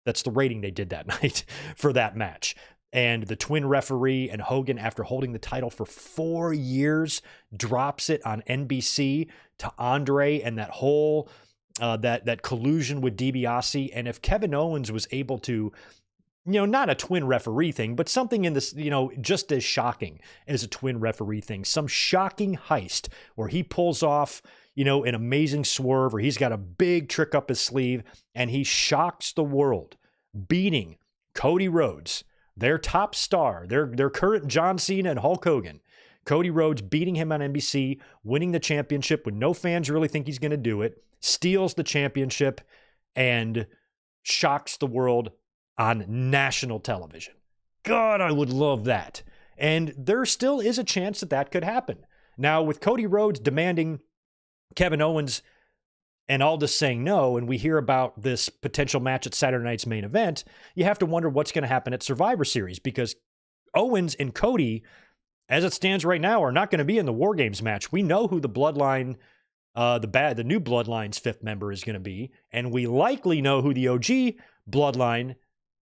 That's the rating they did that night for that match. And the twin referee and Hogan, after holding the title for 4 years, drops it on NBC to Andre and that whole that collusion with DiBiase. And if Kevin Owens was able to, not a twin referee thing, but something in this, just as shocking as a twin referee thing, some shocking heist where he pulls off, an amazing swerve, or he's got a big trick up his sleeve and he shocks the world, beating Cody Rhodes, their top star, their current John Cena and Hulk Hogan. Cody Rhodes beating him on NBC, winning the championship when no fans really think he's going to do it, steals the championship and shocks the world on national television. God, I would love that. And there still is a chance that could happen. Now, with Cody Rhodes demanding Kevin Owens and Aldis saying no, and we hear about this potential match at Saturday night's main event, you have to wonder what's going to happen at Survivor Series, because Owens and Cody, as it stands right now, are not going to be in the War Games match. We know who the Bloodline, the new Bloodline's fifth member is going to be, and we likely know who the OG Bloodline,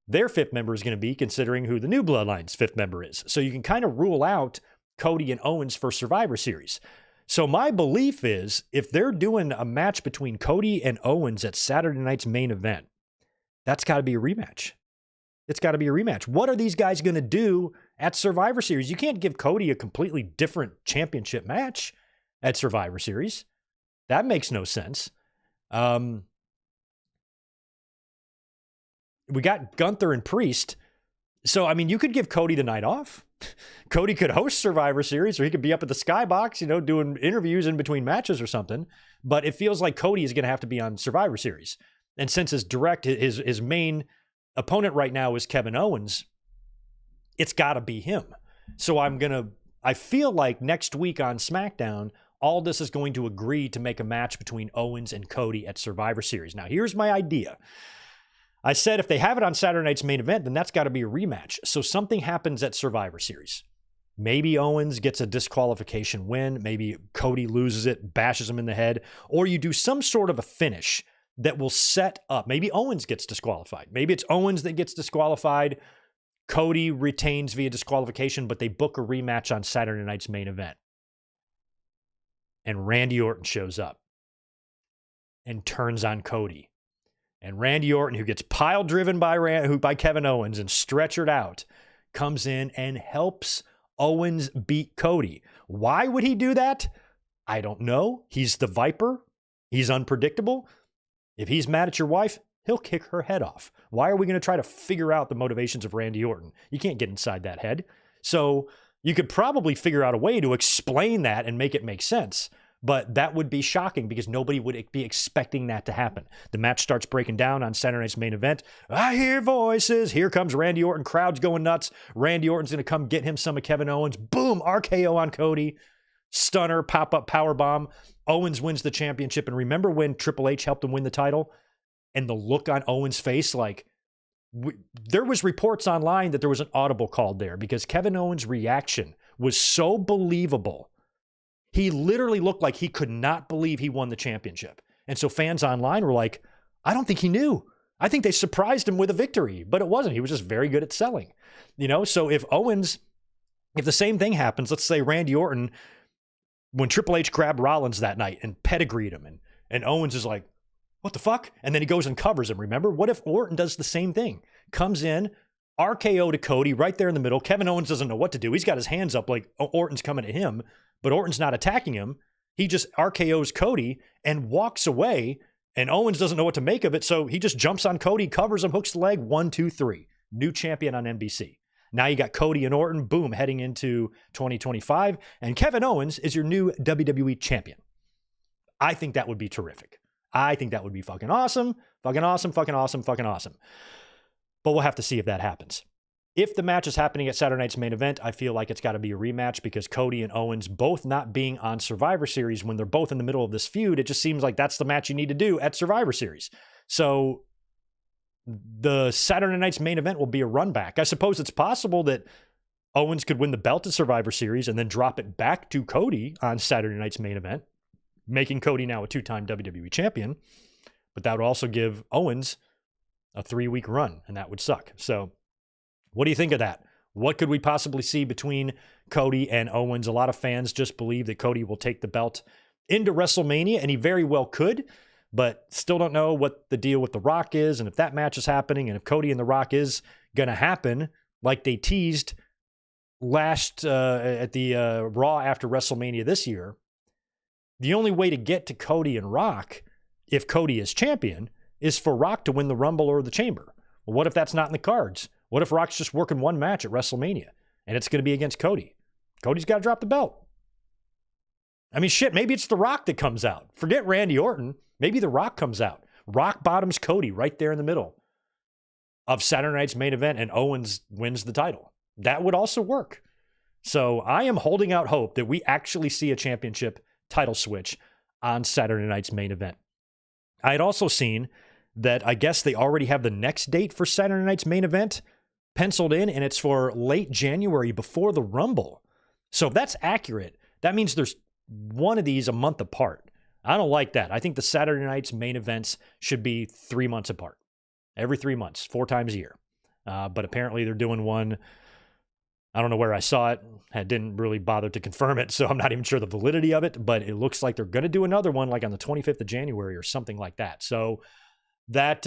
their fifth member, is going to be, considering who the new Bloodline's fifth member is. So you can kind of rule out Cody and Owens for Survivor Series. So my belief is, if they're doing a match between Cody and Owens at Saturday night's main event, that's got to be a rematch. It's got to be a rematch. What are these guys going to do at Survivor Series. You can't give Cody a completely different championship match at Survivor Series. That makes no sense. We got Gunther and Priest. So, I mean, you could give Cody the night off. Cody could host Survivor Series, or he could be up at the Skybox, doing interviews in between matches or something. But it feels like Cody is going to have to be on Survivor Series. And since his main opponent right now is Kevin Owens, it's got to be him. So I feel like next week on SmackDown, Aldis is going to agree to make a match between Owens and Cody at Survivor Series. Now, here's my idea. I said if they have it on Saturday night's main event, then that's got to be a rematch. So something happens at Survivor Series. Maybe Owens gets a disqualification win. Maybe Cody loses it, bashes him in the head. Or you do some sort of a finish that will set up. Maybe Owens gets disqualified. Maybe it's Owens that gets disqualified. Cody retains via disqualification, but they book a rematch on Saturday night's main event. And Randy Orton shows up and turns on Cody. And Randy Orton, who gets pile driven by Kevin Owens and stretchered out, comes in and helps Owens beat Cody. Why would he do that? I don't know. He's the Viper. He's unpredictable. If he's mad at your wife, he'll kick her head off. Why are we going to try to figure out the motivations of Randy Orton? You can't get inside that head. So you could probably figure out a way to explain that and make it make sense. But that would be shocking because nobody would be expecting that to happen. The match starts breaking down on Saturday night's main event. I hear voices. Here comes Randy Orton. Crowd's going nuts. Randy Orton's going to come get him some of Kevin Owens. Boom, RKO on Cody. Stunner, pop-up powerbomb. Owens wins the championship. And remember when Triple H helped him win the title? And the look on Owens' face, there was reports online that there was an audible called there because Kevin Owens' reaction was so believable. He literally looked like he could not believe he won the championship. And so fans online were like, I don't think he knew. I think they surprised him with a victory, but it wasn't. He was just very good at selling. So if the same thing happens, let's say Randy Orton, when Triple H grabbed Rollins that night and pedigreed him, and Owens is like, what the fuck? And then he goes and covers him, remember? What if Orton does the same thing? Comes in, RKO to Cody right there in the middle. Kevin Owens doesn't know what to do. He's got his hands up like Orton's coming at him. But Orton's not attacking him. He just RKOs Cody and walks away, and Owens doesn't know what to make of it, so he just jumps on Cody, covers him, hooks the leg, 1, 2, 3. New champion on NBC. Now you got Cody and Orton, boom, heading into 2025, and Kevin Owens is your new WWE champion. I think that would be terrific. I think that would be fucking awesome. Fucking awesome, fucking awesome, fucking awesome. But we'll have to see if that happens. If the match is happening at Saturday night's main event, I feel like it's got to be a rematch because Cody and Owens both not being on Survivor Series when they're both in the middle of this feud, it just seems like that's the match you need to do at Survivor Series. So the Saturday night's main event will be a run back. I suppose it's possible that Owens could win the belt at Survivor Series and then drop it back to Cody on Saturday night's main event, making Cody now a 2-time WWE champion. But that would also give Owens a 3-week run, and that would suck. So what do you think of that? What could we possibly see between Cody and Owens? A lot of fans just believe that Cody will take the belt into WrestleMania, and he very well could, but still don't know what the deal with The Rock is and if that match is happening and if Cody and The Rock is going to happen like they teased last at the Raw after WrestleMania this year. The only way to get to Cody and Rock, if Cody is champion, is for Rock to win the Rumble or the Chamber. Well, what if that's not in the cards? What if Rock's just working one match at WrestleMania and it's going to be against Cody? Cody's got to drop the belt. I mean, shit, maybe it's The Rock that comes out. Forget Randy Orton. Maybe The Rock comes out. Rock bottoms Cody right there in the middle of Saturday night's main event and Owens wins the title. That would also work. So I am holding out hope that we actually see a championship title switch on Saturday night's main event. I had also seen that I guess they already have the next date for Saturday night's main event penciled in, and it's for late January before the Rumble. So if that's accurate, that means there's one of these a month apart. I don't like that. I think the Saturday night's main events should be 3 months apart. Every 3 months, 4 times a year. But apparently they're doing one. I don't know where I saw it. I didn't really bother to confirm it, so I'm not even sure the validity of it, but it looks like they're going to do another one like on the 25th of January or something like that. So that,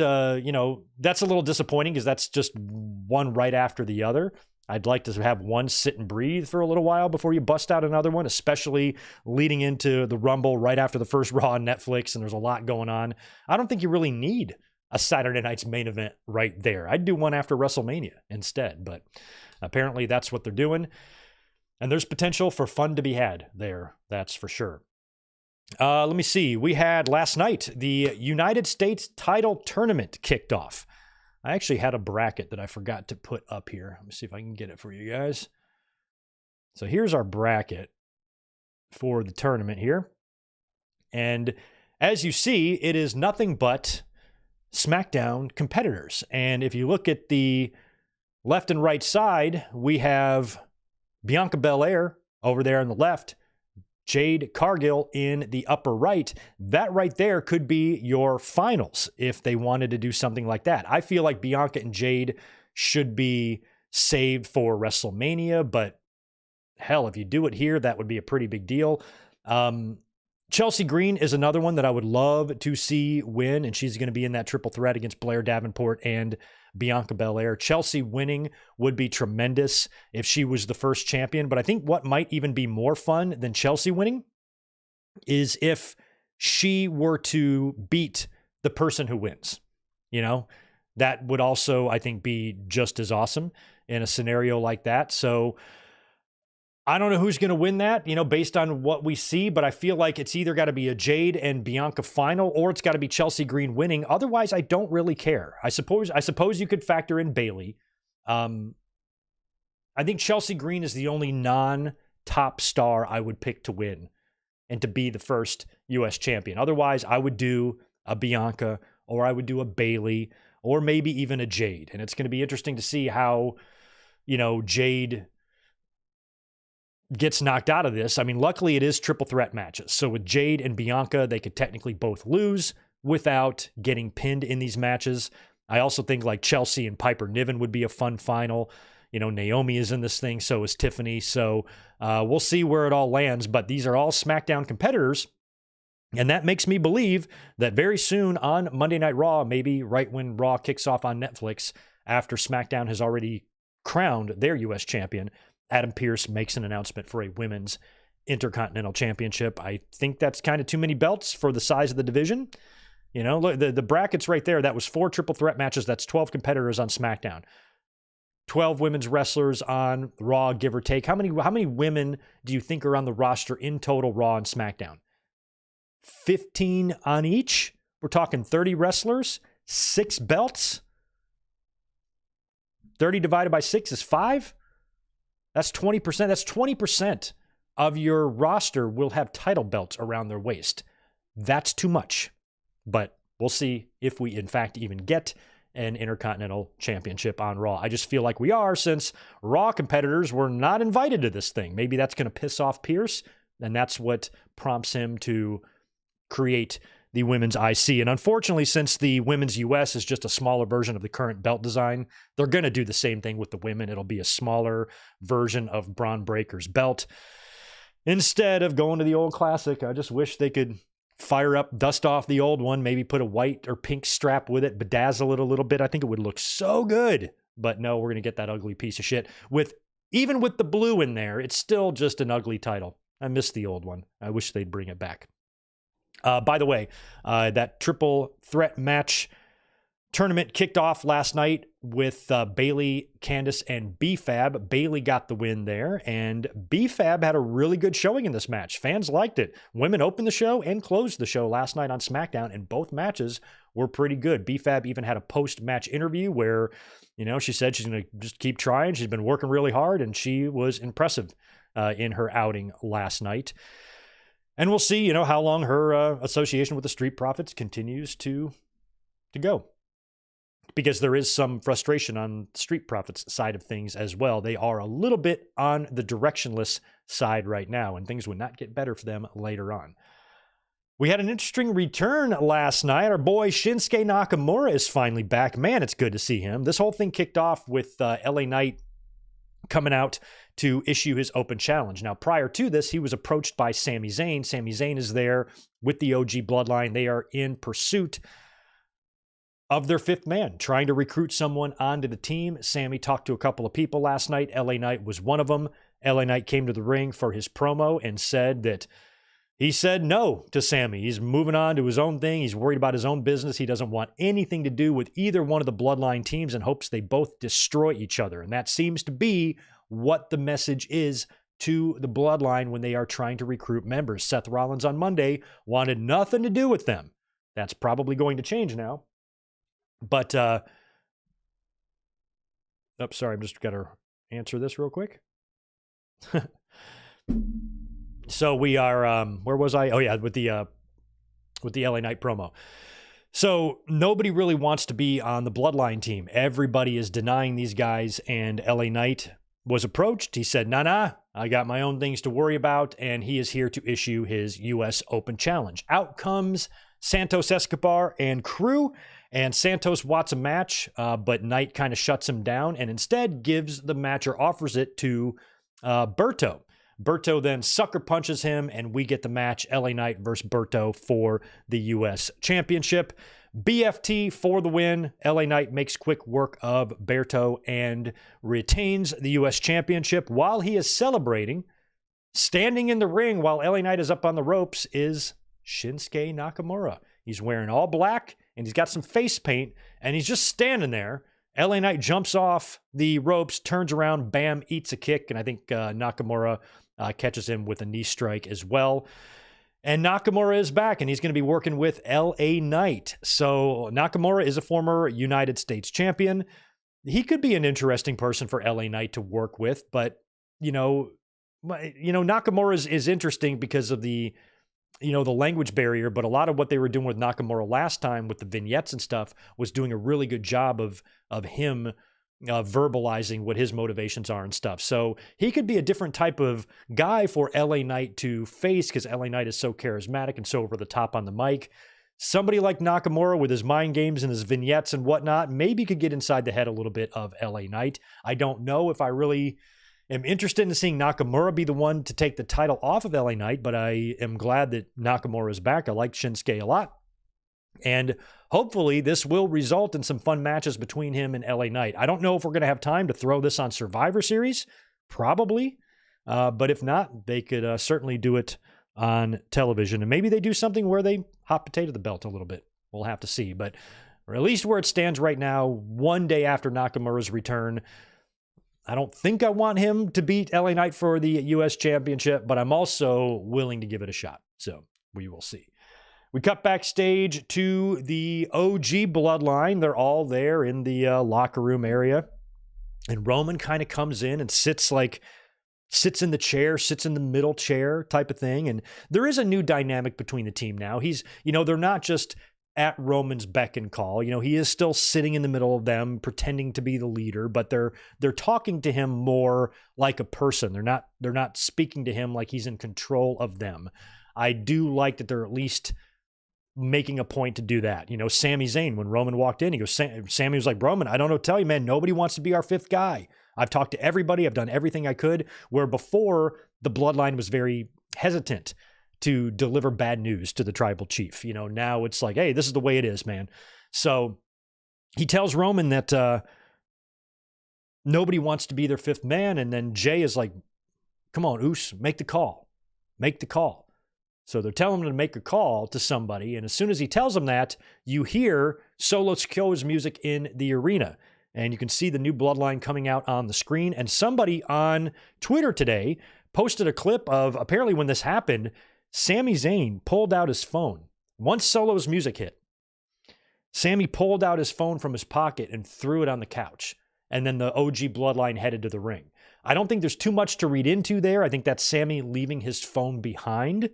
that's a little disappointing because that's just one right after the other. I'd like to have one sit and breathe for a little while before you bust out another one, especially leading into the Rumble right after the first Raw on Netflix, and there's a lot going on. I don't think you really need a Saturday night's main event right there. I'd do one after WrestleMania instead, but apparently that's what they're doing. And there's potential for fun to be had there, that's for sure. Let me see. We had last night the United States title tournament kicked off. I actually had a bracket that I forgot to put up here. Let me see if I can get it for you guys. So here's our bracket for the tournament here. And as you see, it is nothing but Smackdown competitors. And if you look at the left and right side, we have Bianca Belair over there on the left, Jade Cargill in the upper right. That right there could be your finals if they wanted to do something like that. I feel like Bianca and Jade should be saved for WrestleMania, but hell, if you do it here, that would be a pretty big deal. Chelsea Green is another one that I would love to see win, and she's going to be in that triple threat against Blair Davenport and Bianca Belair. Chelsea winning would be tremendous if she was the first champion, but I think what might even be more fun than Chelsea winning is if she were to beat the person who wins. You know, that would also, I think, be just as awesome in a scenario like that. So I don't know who's going to win that, you know, based on what we see, but I feel like it's either got to be a Jade and Bianca final or it's got to be Chelsea Green winning. Otherwise, I don't really care. I suppose you could factor in Bayley. I think Chelsea Green is the only non-top star I would pick to win and to be the first U.S. champion. Otherwise, I would do a Bianca or I would do a Bayley or maybe even a Jade. And it's going to be interesting to see how, you know, Jade gets knocked out of this. I mean, luckily it is triple threat matches. So with Jade and Bianca, they could technically both lose without getting pinned in these matches. I also think like Chelsea and Piper Niven would be a fun final. You know, Naomi is in this thing, so is Tiffany. So we'll see where it all lands, but these are all SmackDown competitors. And that makes me believe that very soon on Monday Night Raw, maybe right when Raw kicks off on Netflix, after SmackDown has already crowned their U.S. champion, Adam Pearce makes an announcement for a women's Intercontinental Championship. I think that's kind of too many belts for the size of the division. You know, look, the brackets right there, that was 4 triple threat matches. That's 12 competitors on SmackDown. 12 women's wrestlers on Raw, give or take. How many women do you think are on the roster in total, Raw and SmackDown? 15 on each? We're talking 30 wrestlers, 6 belts. 30 divided by 6 is 5. That's 20%. That's 20% of your roster will have title belts around their waist. That's too much. But we'll see if we, in fact, even get an Intercontinental Championship on Raw. I just feel like we are, since Raw competitors were not invited to this thing. Maybe that's going to piss off Pierce, and that's what prompts him to create the women's IC. And unfortunately, since the women's US is just a smaller version of the current belt design, they're going to do the same thing with the women. It'll be a smaller version of Braun Breaker's belt. Instead of going to the old classic, I just wish they could fire up, dust off the old one, maybe put a white or pink strap with it, bedazzle it a little bit. I think it would look so good. But no, we're going to get that ugly piece of shit. Even with the blue in there, it's still just an ugly title. I miss the old one. I wish they'd bring it back. By the way, that triple threat match tournament kicked off last night with Bayley, Candice, and B-Fab. Bayley got the win there, and B-Fab had a really good showing in this match. Fans liked it. Women opened the show and closed the show last night on SmackDown, and both matches were pretty good. B-Fab even had a post-match interview where, you know, she said she's going to just keep trying. She's been working really hard, and she was impressive in her outing last night. And we'll see, you know, how long her association with the Street Profits continues to go. Because there is some frustration on the Street Profits side of things as well. They are a little bit on the directionless side right now, and things would not get better for them later on. We had an interesting return last night. Our boy Shinsuke Nakamura is finally back. Man, it's good to see him. This whole thing kicked off with LA Knight coming out to issue his open challenge. Now, prior to this, he was approached by Sami Zayn. Sami Zayn is there with the OG Bloodline. They are in pursuit of their fifth man, trying to recruit someone onto the team. Sammy talked to a couple of people last night. LA Knight was one of them. LA Knight came to the ring for his promo and said that he said no to Sammy. He's moving on to his own thing. He's worried about his own business. He doesn't want anything to do with either one of the Bloodline teams and hopes they both destroy each other. And that seems to be what the message is to the Bloodline when they are trying to recruit members. Seth Rollins on Monday wanted nothing to do with them. That's probably going to change now. But, sorry, I'm just got to answer this real quick. So we are, where was I? Oh yeah, with the LA Knight promo. So nobody really wants to be on the Bloodline team. Everybody is denying these guys, and LA Knight was approached. He said, nah, I got my own things to worry about, and he is here to issue his U.S. Open Challenge. Out comes Santos Escobar and crew, and Santos wants a match, but Knight kind of shuts him down and instead gives the match or offers it to Berto. Berto then sucker punches him, and we get the match, LA Knight versus Berto for the U.S. Championship. BFT for the win. LA Knight makes quick work of Berto and retains the U.S. Championship. While he is celebrating, standing in the ring while LA Knight is up on the ropes is Shinsuke Nakamura. He's wearing all black, and he's got some face paint, and he's just standing there. LA Knight jumps off the ropes, turns around, bam, eats a kick, and I think Nakamura catches him with a knee strike as well. And Nakamura is back, and he's going to be working with LA Knight. So Nakamura is a former United States champion. He could be an interesting person for LA Knight to work with, but, Nakamura is interesting because of the language barrier, but a lot of what they were doing with Nakamura last time with the vignettes and stuff was doing a really good job of him verbalizing what his motivations are and stuff. So he could be a different type of guy for LA Knight to face because LA Knight is so charismatic and so over the top on the mic. Somebody like Nakamura with his mind games and his vignettes and whatnot maybe could get inside the head a little bit of LA Knight. I don't know if I really am interested in seeing Nakamura be the one to take the title off of LA Knight, but I am glad that Nakamura is back. I like Shinsuke a lot. And hopefully this will result in some fun matches between him and LA Knight. I don't know if we're going to have time to throw this on Survivor Series. Probably. But if not, they could certainly do it on television. And maybe they do something where they hot potato the belt a little bit. We'll have to see. But or at least where it stands right now, one day after Nakamura's return, I don't think I want him to beat LA Knight for the U.S. Championship, but I'm also willing to give it a shot. So we will see. We cut backstage to the OG Bloodline. They're all there in the locker room area. And Roman kind of comes in and sits in the chair, sits in the middle chair type of thing. And there is a new dynamic between the team now. He's, they're not just at Roman's beck and call. He is still sitting in the middle of them, pretending to be the leader, but they're talking to him more like a person. They're not speaking to him like he's in control of them. I do like that they're at least making a point to do that. Sami Zayn, when Roman walked in, he goes, Sami was like, Roman, I don't know what to tell you, man. Nobody wants to be our fifth guy. I've talked to everybody. I've done everything I could. Where before the Bloodline was very hesitant to deliver bad news to the tribal chief. Now it's like, hey, this is the way it is, man. So he tells Roman that nobody wants to be their fifth man. And then Jay is like, come on, Oos, make the call. Make the call. So they're telling him to make a call to somebody. And as soon as he tells them that, you hear Solo Sikoa's music in the arena. And you can see the new Bloodline coming out on the screen. And somebody on Twitter today posted a clip of, apparently when this happened, Sami Zayn pulled out his phone. Once Solo's music hit, Sami pulled out his phone from his pocket and threw it on the couch. And then the OG Bloodline headed to the ring. I don't think there's too much to read into there. I think that's Sami leaving his phone behind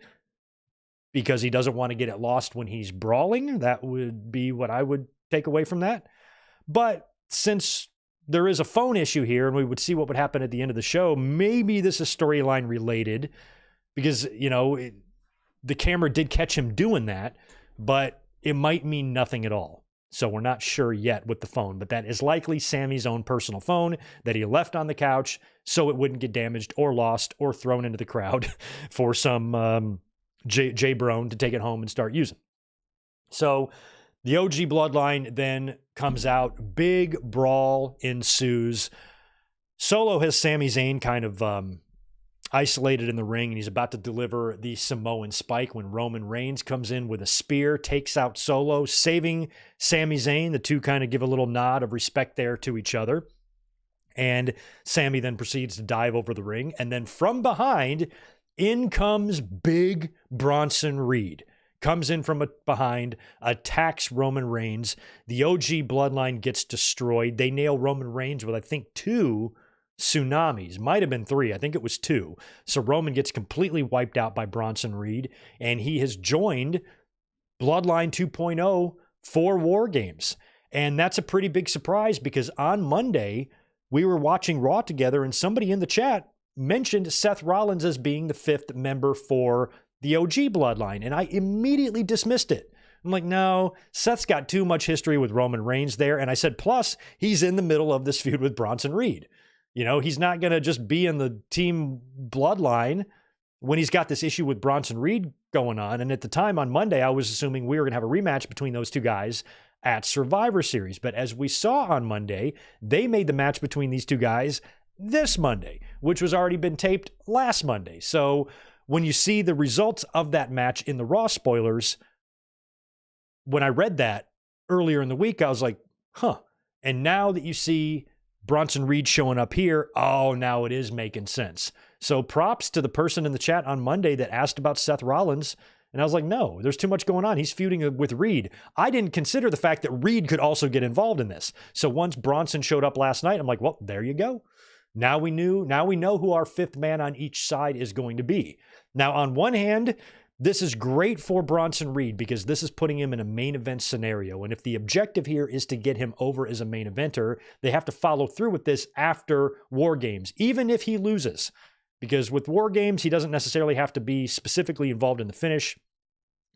because he doesn't want to get it lost when he's brawling. That would be what I would take away from that. But since there is a phone issue here and we would see what would happen at the end of the show, maybe this is storyline related because, the camera did catch him doing that, but it might mean nothing at all. So we're not sure yet with the phone, but that is likely Sami's own personal phone that he left on the couch so it wouldn't get damaged or lost or thrown into the crowd for some Jay Brone to take it home and start using. So The OG Bloodline then comes out. Big brawl ensues. Solo has Sami Zayn kind of isolated in the ring, and he's about to deliver the Samoan spike when Roman Reigns comes in with a spear, takes out Solo, saving Sami Zayn. The two kind of give a little nod of respect there to each other. And Sami then proceeds to dive over the ring. And then from behind, in comes big Bronson Reed. Comes in from behind, attacks Roman Reigns. The OG Bloodline gets destroyed. They nail Roman Reigns with, I think, 2 tsunamis. Might have been 3. I think it was 2. So Roman gets completely wiped out by Bronson Reed, and he has joined Bloodline 2.0 for War Games. And that's a pretty big surprise because on Monday, we were watching Raw together, and somebody in the chat mentioned Seth Rollins as being the 5th member for the OG Bloodline, and I immediately dismissed it. I'm like, no, Seth's got too much history with Roman Reigns there. And I said, plus, he's in the middle of this feud with Bronson Reed. You know, he's not going to just be in the team Bloodline when he's got this issue with Bronson Reed going on. And at the time on Monday, I was assuming we were going to have a rematch between those two guys at Survivor Series. But as we saw on Monday, they made the match between these two guys this Monday, which was already been taped last Monday. So when you see the results of that match in the Raw spoilers, when I read that earlier in the week, I was like, huh. And now that you see Bronson Reed showing up here, oh, now it is making sense. So props to the person in the chat on Monday that asked about Seth Rollins. And I was like, no, there's too much going on. He's feuding with Reed. I didn't consider the fact that Reed could also get involved in this. So once Bronson showed up last night, I'm like, well, there you go. Now we know who our 5th man on each side is going to be. Now, on one hand, this is great for Bronson Reed because this is putting him in a main event scenario. And if the objective here is to get him over as a main eventer, they have to follow through with this after War Games, even if he loses. Because with War Games, he doesn't necessarily have to be specifically involved in the finish.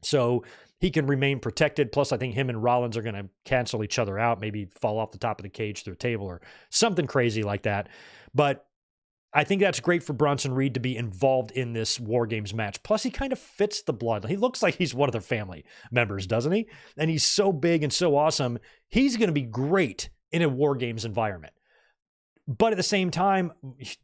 So he can remain protected. Plus, I think him and Rollins are going to cancel each other out, maybe fall off the top of the cage through a table or something crazy like that. But I think that's great for Bronson Reed to be involved in this War Games match. Plus, he kind of fits the blood. He looks like he's one of their family members, doesn't he? And he's so big and so awesome. He's going to be great in a War Games environment. But at the same time,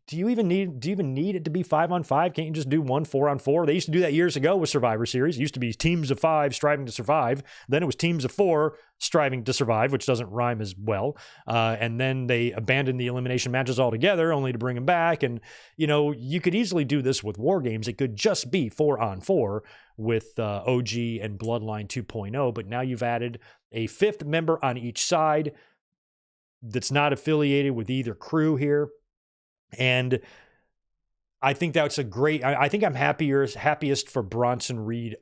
do you even need it to be 5-on-5? Can't you just do 1 4-on-4? They used to do that years ago with Survivor Series. It used to be teams of 5 striving to survive. Then it was teams of 4 striving to survive, which doesn't rhyme as well. And then they abandoned the elimination matches altogether, only to bring them back. And, you know, you could easily do this with War Games. It could just be 4-on-4 with OG and Bloodline 2.0. But now you've added a 5th member on each side that's not affiliated with either crew here. And I think that's a great, I think I'm happiest for Bronson Reed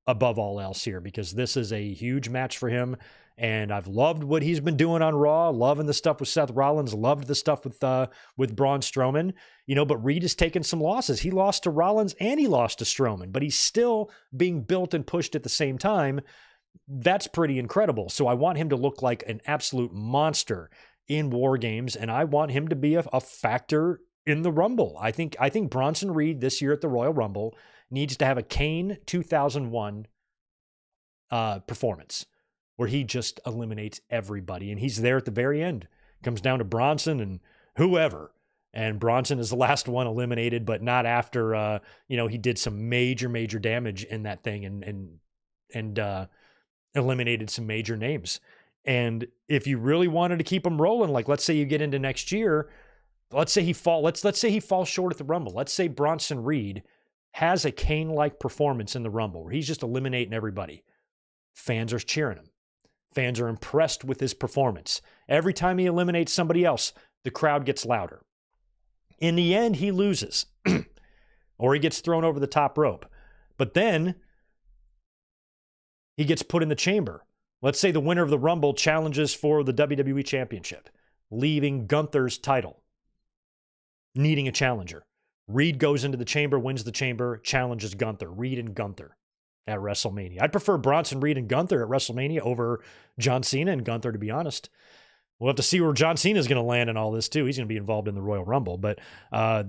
above all else here, because this is a huge match for him. And I've loved what he's been doing on Raw, loving the stuff with Seth Rollins, loved the stuff with Braun Strowman, you know, but Reed has taken some losses. He lost to Rollins and he lost to Strowman, but he's still being built and pushed at the same time. That's pretty incredible. So I want him to look like an absolute monster in War Games, and I want him to be a factor in the Rumble. I think Bronson Reed this year at the Royal Rumble needs to have a Kane 2001 performance where he just eliminates everybody, and he's there at the very end. Comes down to Bronson and whoever, and Bronson is the last one eliminated, but not after he did some major damage in that thing and eliminated some major names. And if you really wanted to keep him rolling, like let's say you get into next year, let's say he falls short at the Rumble. Let's say Bronson Reed has a Kane-like performance in the Rumble where he's just eliminating everybody. Fans are cheering him. Fans are impressed with his performance. Every time he eliminates somebody else, the crowd gets louder. In the end, he loses or he gets thrown over the top rope. But then he gets put in the chamber. Let's say the winner of the Rumble challenges for the WWE Championship, leaving Gunther's title, needing a challenger. Reed goes into the chamber, wins the chamber, challenges Gunther. Reed and Gunther at WrestleMania. I'd prefer Bronson Reed and Gunther at WrestleMania over John Cena and Gunther, to be honest. We'll have to see where John Cena is going to land in all this, too. He's going to be involved in the Royal Rumble. But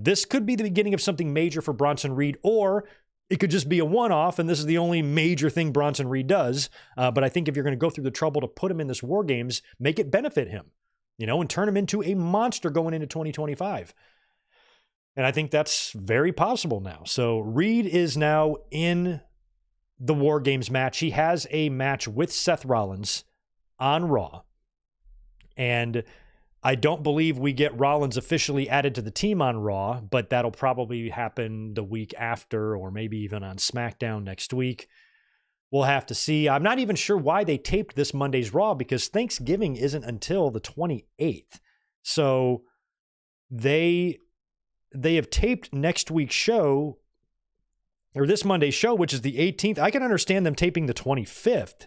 this could be the beginning of something major for Bronson Reed, or it could just be a one-off, and this is the only major thing Bronson Reed does. But I think if you're going to go through the trouble to put him in this War Games, make it benefit him, and turn him into a monster going into 2025. And I think that's very possible now. So Reed is now in the War Games match. He has a match with Seth Rollins on Raw. And I don't believe we get Rollins officially added to the team on Raw, but that'll probably happen the week after, or maybe even on SmackDown next week. We'll have to see. I'm not even sure why they taped this Monday's Raw, because Thanksgiving isn't until the 28th. So they have taped next week's show, or this Monday's show, which is the 18th. I can understand them taping the 25th.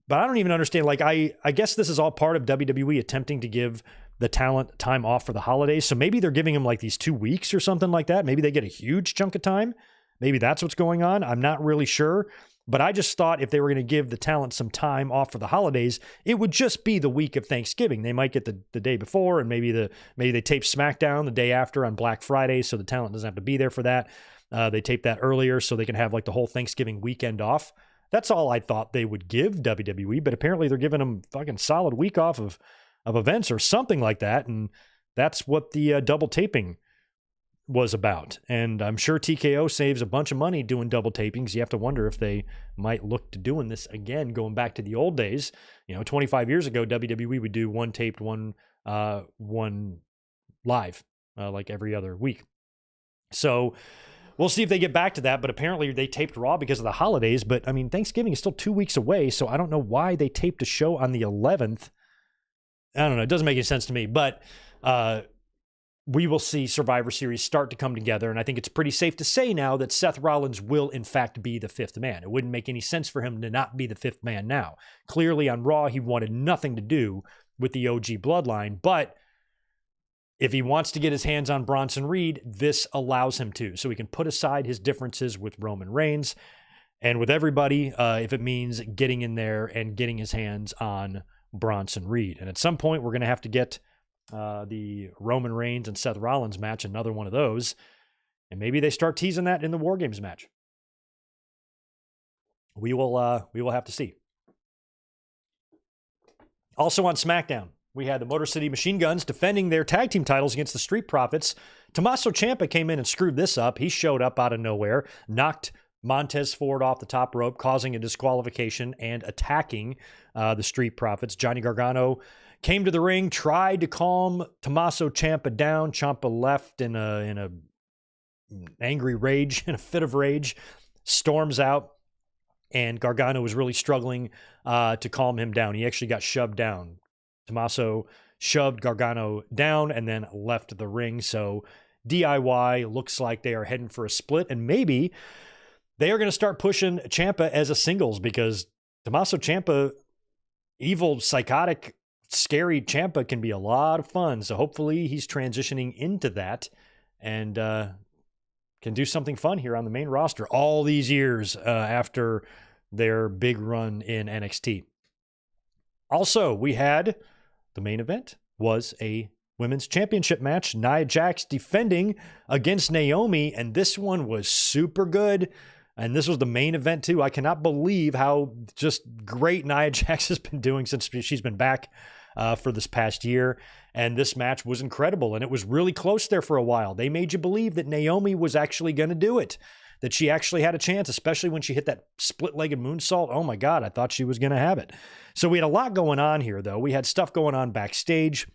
But I don't even understand, I guess this is all part of WWE attempting to give the talent time off for the holidays. So maybe they're giving them these 2 weeks or something like that. Maybe they get a huge chunk of time. Maybe that's what's going on. I'm not really sure. But I just thought if they were going to give the talent some time off for the holidays, it would just be the week of Thanksgiving. They might get the day before, and maybe they tape SmackDown the day after on Black Friday, so the talent doesn't have to be there for that. They tape that earlier so they can have the whole Thanksgiving weekend off. That's all I thought they would give WWE, but apparently they're giving them fucking solid week off of events or something like that, and that's what the double taping was about. And I'm sure TKO saves a bunch of money doing double tapings. You have to wonder if they might look to doing this again, going back to the old days. 25 years ago, WWE would do one taped, one live, every other week. So we'll see if they get back to that, but apparently they taped Raw because of the holidays. But, Thanksgiving is still 2 weeks away, so I don't know why they taped a show on the 11th. I don't know. It doesn't make any sense to me. But we will see Survivor Series start to come together, and I think it's pretty safe to say now that Seth Rollins will, in fact, be the fifth man. It wouldn't make any sense for him to not be the fifth man now. Clearly on Raw, he wanted nothing to do with the OG bloodline, but if he wants to get his hands on Bronson Reed, this allows him to. So he can put aside his differences with Roman Reigns and with everybody if it means getting in there and getting his hands on Bronson Reed. And at some point, we're going to have to get the Roman Reigns and Seth Rollins match, another one of those. And maybe they start teasing that in the War Games match. We will have to see. Also on SmackDown, we had the Motor City Machine Guns defending their tag team titles against the Street Profits. Tommaso Ciampa came in and screwed this up. He showed up out of nowhere, knocked Montez Ford off the top rope, causing a disqualification and attacking the Street Profits. Johnny Gargano came to the ring, tried to calm Tommaso Ciampa down. Ciampa left in a angry rage, in a fit of rage, storms out, and Gargano was really struggling to calm him down. He actually got shoved down. Tommaso shoved Gargano down and then left the ring. So DIY looks like they are heading for a split, and maybe they are going to start pushing Ciampa as a singles, because Tommaso Ciampa, evil, psychotic, scary Ciampa, can be a lot of fun. So hopefully he's transitioning into that and can do something fun here on the main roster all these years after their big run in NXT. Also, we had the main event was a women's championship match. Nia Jax defending against Naomi, and this one was super good. And this was the main event too. I cannot believe how just great Nia Jax has been doing since she's been back for this past year. And this match was incredible, and it was really close there for a while. They made you believe that Naomi was actually going to do it, that she actually had a chance, especially when she hit that split-legged moonsault. Oh my God, I thought she was going to have it. So we had a lot going on here, though. We had stuff going on backstage.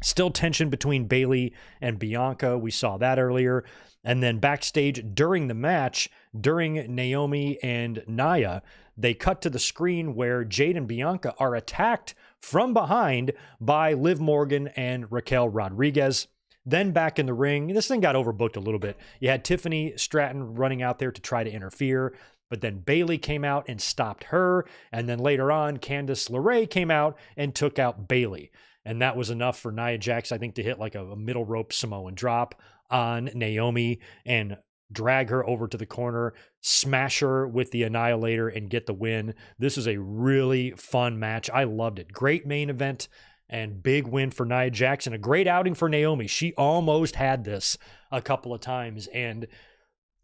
Still tension between Bayley and Bianca. We saw that earlier. And then backstage during the match, during Naomi and Nia, they cut to the screen where Jade and Bianca are attacked from behind by Liv Morgan and Raquel Rodriguez. Then back in the ring, this thing got overbooked a little bit. You had Tiffany Stratton running out there to try to interfere, but then Bayley came out and stopped her. And then later on, Candice LeRae came out and took out Bayley. And that was enough for Nia Jax, I think, to hit like a middle rope Samoan drop on Naomi and drag her over to the corner, smash her with the Annihilator, and get the win. This is a really fun match. I loved it. Great main event and big win for Nia Jax, and a great outing for Naomi. She almost had this a couple of times, and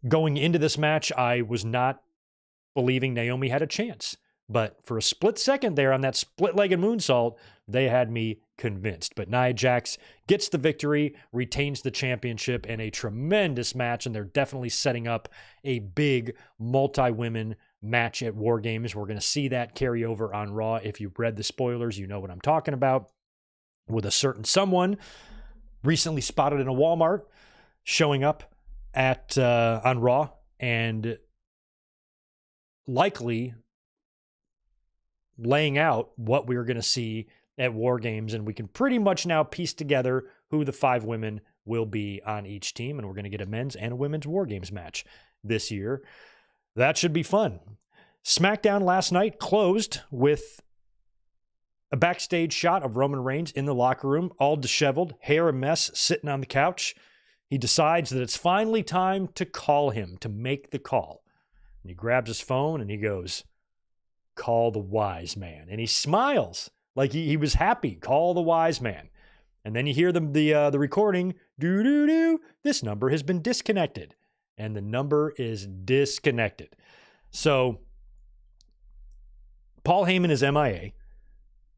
Going into this match, I was not believing Naomi had a chance. But for a split second there on that split-legged moonsault, they had me convinced. But Nia Jax gets the victory, retains the championship, and a tremendous match, and they're definitely setting up a big multi-women match at War Games. We're going to see that carry over on Raw. If you've read the spoilers, you know what I'm talking about. With a certain someone recently spotted in a Walmart showing up at on Raw, and likely laying out what we're going to see at War Games, and we can pretty much now piece together who the 5 women will be on each team, and we're going to get a men's and a women's War Games match this year. That should be fun. SmackDown last night closed with a backstage shot of Roman Reigns in the locker room, all disheveled, hair a mess, sitting on the couch. He decides that it's finally time to call him, to make the call. And he grabs his phone and he goes, "Call the wise man." And he smiles like he was happy. Call the wise man. And then you hear the recording, doo-doo-doo, this number has been disconnected. And the number is disconnected. So Paul Heyman is MIA.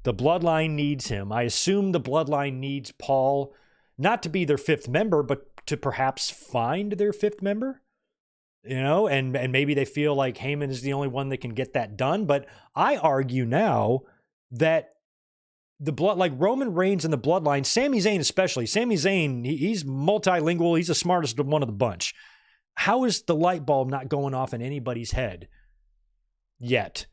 The Bloodline needs him. I assume the Bloodline needs Paul, not to be their 5th member, but to perhaps find their 5th member. You know, and maybe they feel like Heyman is the only one that can get that done. But I argue now that like Roman Reigns and the Bloodline, Sami Zayn especially, Sami Zayn, he's multilingual. He's the smartest one of the bunch. How is the light bulb not going off in anybody's head yet?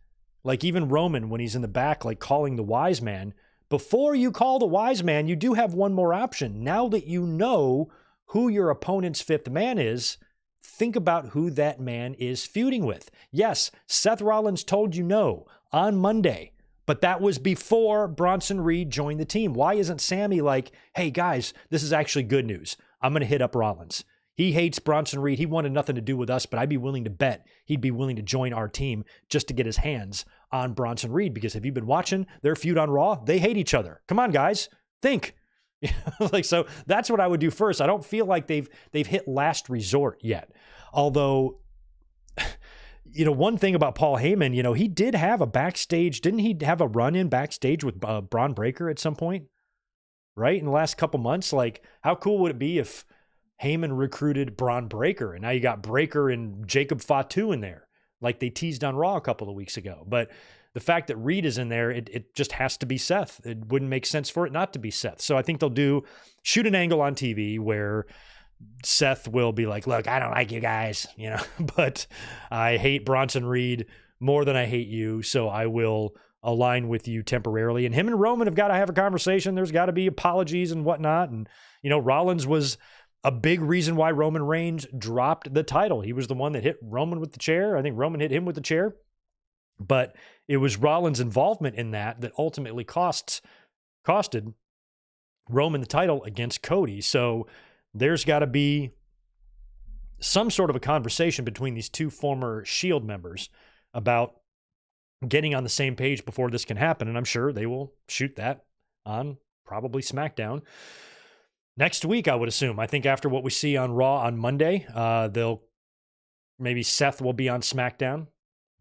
Like even Roman, when he's in the back, like calling the wise man. Before you call the wise man, you do have one more option. Now that you know who your opponent's 5th man is, think about who that man is feuding with. Yes, Seth Rollins told you no on Monday, but that was before Bronson Reed joined the team. Why isn't Sammy like, hey guys, this is actually good news. I'm going to hit up Rollins. He hates Bronson Reed. He wanted nothing to do with us, but I'd be willing to bet he'd be willing to join our team just to get his hands on Bronson Reed. Because if you've been watching their feud on Raw, they hate each other. Come on, guys, think. So that's what I would do first. I don't feel like they've hit last resort yet. Although, one thing about Paul Heyman, he did have a backstage. Didn't he have a run in backstage with Braun Breaker at some point? Right? In the last couple months? Like, how cool would it be if Heyman recruited Braun Breaker and now you got Breaker and Jacob Fatu in there, like they teased on Raw a couple of weeks ago? But the fact that Reed is in there, it just has to be Seth. It wouldn't make sense for it not to be Seth. So I think they'll shoot an angle on TV where Seth will be like, look, I don't like you guys, but I hate Bronson Reed more than I hate you. So I will align with you temporarily. And him and Roman have got to have a conversation. There's got to be apologies and whatnot. And, Rollins was a big reason why Roman Reigns dropped the title. He was the one that hit Roman with the chair. I think Roman hit him with the chair. But it was Rollins' involvement in that ultimately costed Roman the title against Cody. So there's got to be some sort of a conversation between these 2 former Shield members about getting on the same page before this can happen. And I'm sure they will shoot that on probably SmackDown next week, I would assume. I think after what we see on Raw on Monday, maybe Seth will be on SmackDown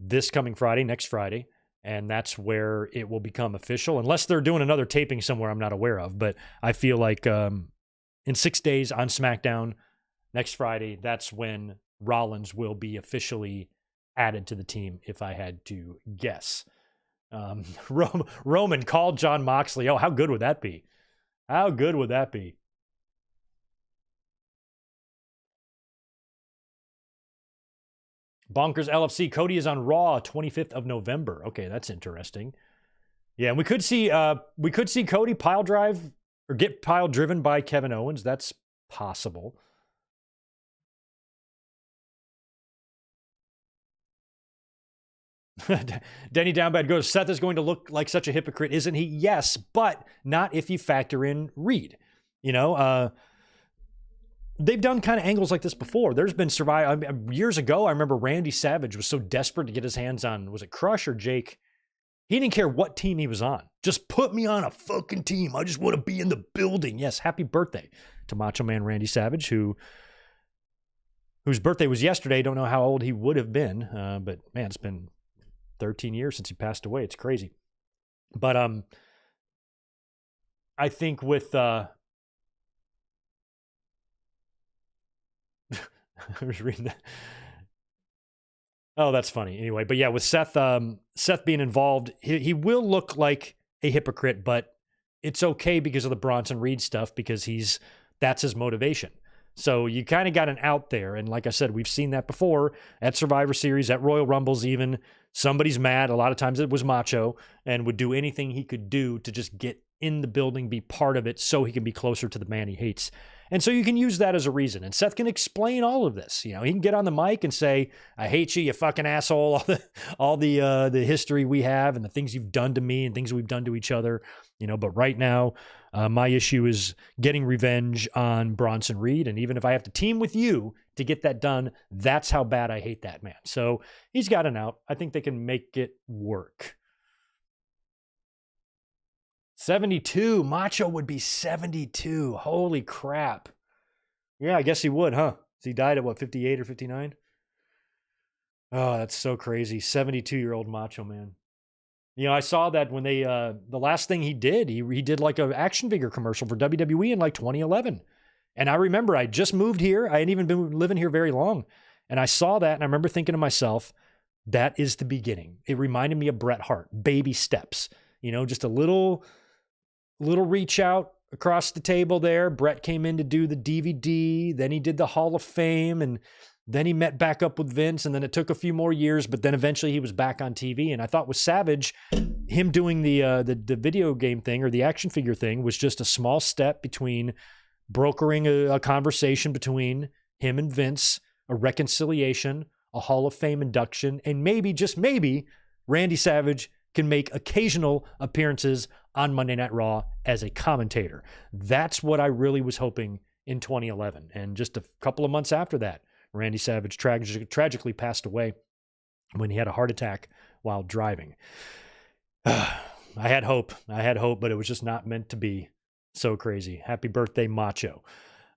this coming Friday, next Friday, and that's where it will become official, unless they're doing another taping somewhere I'm not aware of. But I feel like in 6 days on SmackDown, next Friday, that's when Rollins will be officially added to the team, if I had to guess. Roman called Jon Moxley. Oh, how good would that be? How good would that be? Bonkers LFC, Cody is on Raw 25th of November. Okay, that's interesting. Yeah, and we could see Cody pile drive or get pile driven by Kevin Owens. That's possible. Denny Downbad goes, Seth is going to look like such a hypocrite, isn't he? Yes, but not if you factor in Reed. They've done kind of angles like this before. There's been years ago, I remember Randy Savage was so desperate to get his hands on, was it Crush or Jake? He didn't care what team he was on. Just put me on a fucking team. I just want to be in the building. Yes, happy birthday to Macho Man Randy Savage, who whose birthday was yesterday. Don't know how old he would have been, but man, it's been 13 years since he passed away. It's crazy. But I think with I was reading that. Oh, that's funny. Anyway, but yeah, with Seth being involved, he will look like a hypocrite, but it's okay because of the Bronson Reed stuff, because that's his motivation. So you kind of got an out there. And like I said, we've seen that before at Survivor Series, at Royal Rumbles even. Somebody's mad. A lot of times it was Macho, and would do anything he could do to just get in the building, be part of it, so he can be closer to the man he hates. And so you can use that as a reason. And Seth can explain all of this. You know, he can get on the mic and say, I hate you, you fucking asshole, all the history we have and the things you've done to me and things we've done to each other. You know, but right now, my issue is getting revenge on Bronson Reed. And even if I have to team with you to get that done, that's how bad I hate that man. So he's got an out. I think they can make it work. 72. Macho would be 72. Holy crap. Yeah, I guess he would, huh? He died at what, 58 or 59? Oh, that's so crazy. 72-year-old Macho Man. You know, I saw that when they, the last thing he did like an action figure commercial for WWE in like 2011. And I remember I just moved here. I hadn't even been living here very long. And I saw that and I remember thinking to myself, that is the beginning. It reminded me of Bret Hart, baby steps, you know, just a little reach out across the table there. Bret came in to do the DVD. Then he did the Hall of Fame. And then he met back up with Vince. And then it took a few more years, but then eventually he was back on TV. And I thought with Savage, him doing the video game thing or the action figure thing was just a small step between brokering a conversation between him and Vince, a reconciliation, a Hall of Fame induction, and maybe, just maybe, Randy Savage can make occasional appearances on Monday Night Raw as a commentator. That's what I really was hoping in 2011. And just a couple of months after that, Randy Savage tragically passed away when he had a heart attack while driving. I had hope, but it was just not meant to be. So crazy. Happy birthday, Macho.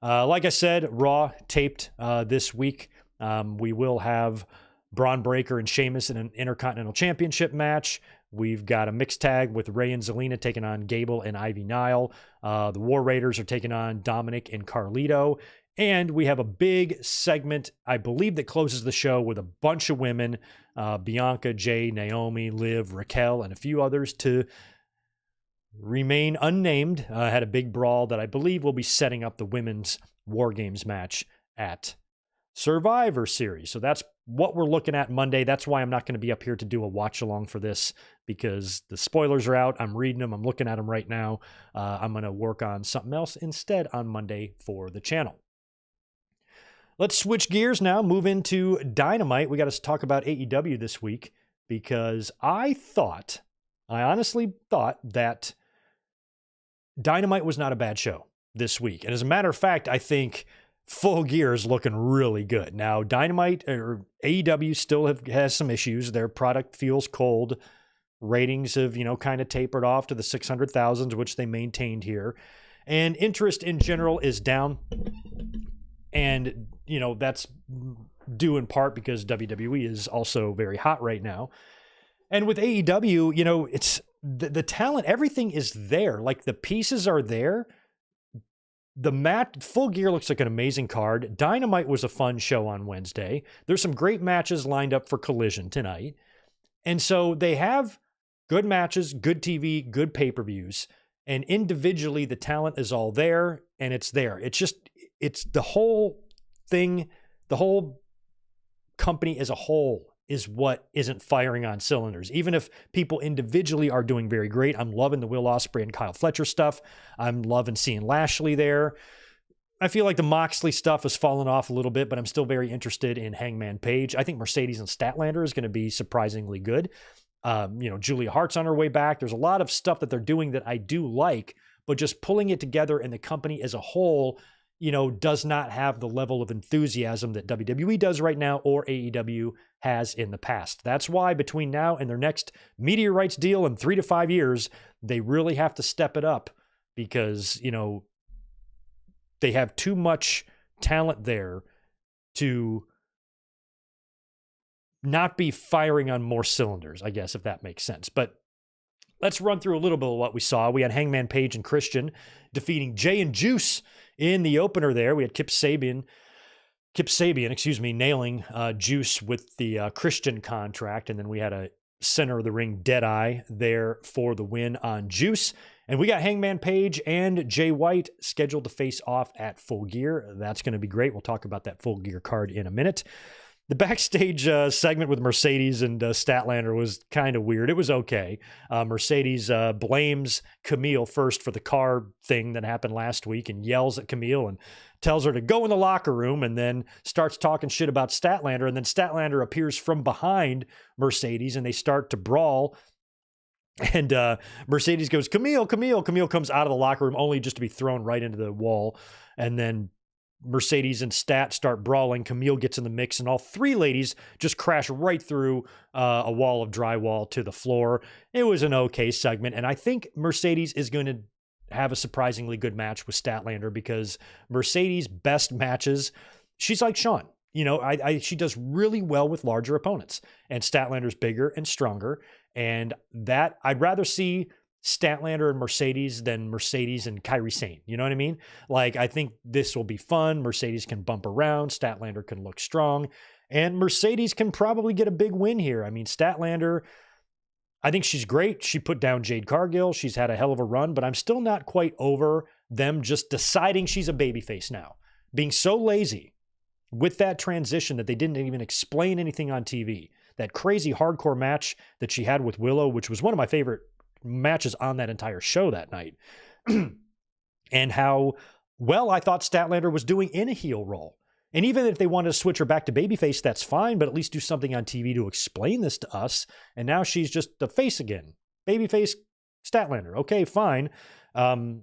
Like I said, Raw taped this week. We will have Braun Breaker and Sheamus in an Intercontinental Championship match. We've got a mixed tag with Rey and Zelina taking on Gable and Ivy Nile. The War Raiders are taking on Dominic and Carlito. And we have a big segment, I believe, that closes the show with a bunch of women, Bianca, Jay, Naomi, Liv, Raquel, and a few others to remain unnamed. Had a big brawl that I believe will be setting up the women's War Games match at Survivor Series. So that's what we're looking at Monday. That's why I'm not going to be up here to do a watch along for this, because the spoilers are out. I'm reading them. I'm looking at them right now. I'm going to work on something else instead on Monday for the channel. Let's switch gears now, move into Dynamite. We got to talk about AEW this week, because I honestly thought that Dynamite was not a bad show this week. And as a matter of fact, I think Full Gear is looking really good. Now, Dynamite or AEW still has some issues. Their product feels cold. Ratings have, kind of tapered off to the 600,000s, which they maintained here. And interest in general is down. And, that's due in part because WWE is also very hot right now. And with AEW, it's the talent, everything is there. Like, the pieces are there. The Full Gear looks like an amazing card. Dynamite was a fun show on Wednesday. There's some great matches lined up for Collision tonight. And so they have good matches, good TV, good pay-per-views. And individually, the talent is all there, and it's there. It's the whole thing, the whole company as a whole is what isn't firing on cylinders. Even if people individually are doing very great. I'm loving the Will Ospreay and Kyle Fletcher stuff. I'm loving seeing Lashley there. I feel like the Moxley stuff has fallen off a little bit, but I'm still very interested in Hangman Page. I think Mercedes and Statlander is going to be surprisingly good. Julia Hart's on her way back. There's a lot of stuff that they're doing that I do like, but just pulling it together and the company as a whole, does not have the level of enthusiasm that WWE does right now or AEW has in the past. That's why between now and their next media rights deal in 3 to 5 years, they really have to step it up because, they have too much talent there to not be firing on more cylinders, I guess, if that makes sense. But let's run through a little bit of what we saw. We had Hangman Page and Christian defeating Jay and Juice in the opener there. We had Kip Sabian, nailing Juice with the Christian contract. And then we had a center of the ring Deadeye there for the win on Juice. And we got Hangman Page and Jay White scheduled to face off at Full Gear. That's going to be great. We'll talk about that Full Gear card in a minute. The backstage segment with Mercedes and Statlander was kind of weird. It was okay. Mercedes blames Camille first for the car thing that happened last week and yells at Camille and tells her to go in the locker room, and then starts talking shit about Statlander. And then Statlander appears from behind Mercedes and they start to brawl. And Mercedes goes, Camille. Camille comes out of the locker room only just to be thrown right into the wall. And then Mercedes and Stat start brawling. Camille gets in the mix, and all three ladies just crash right through a wall of drywall to the floor. It was an okay segment, and I think Mercedes is going to have a surprisingly good match with Statlander, because Mercedes' best matches, she's like Sean. You know, she does really well with larger opponents, and Statlander's bigger and stronger, and that I'd rather see Statlander and Mercedes than Mercedes and Kairi Sane. You know what I mean? Like, I think this will be fun. Mercedes can bump around. Statlander can look strong. And Mercedes can probably get a big win here. I mean, Statlander, I think she's great. She put down Jade Cargill. She's had a hell of a run, but I'm still not quite over them just deciding she's a babyface now. Being so lazy with that transition that they didn't even explain anything on TV. That crazy hardcore match that she had with Willow, which was one of my favorite matches on that entire show that night. And how well I thought Statlander was doing in a heel role. And even if they wanted to switch her back to babyface, that's fine, but at least do something on TV to explain this to us. And now she's just the face again. Babyface Statlander. Okay, fine. And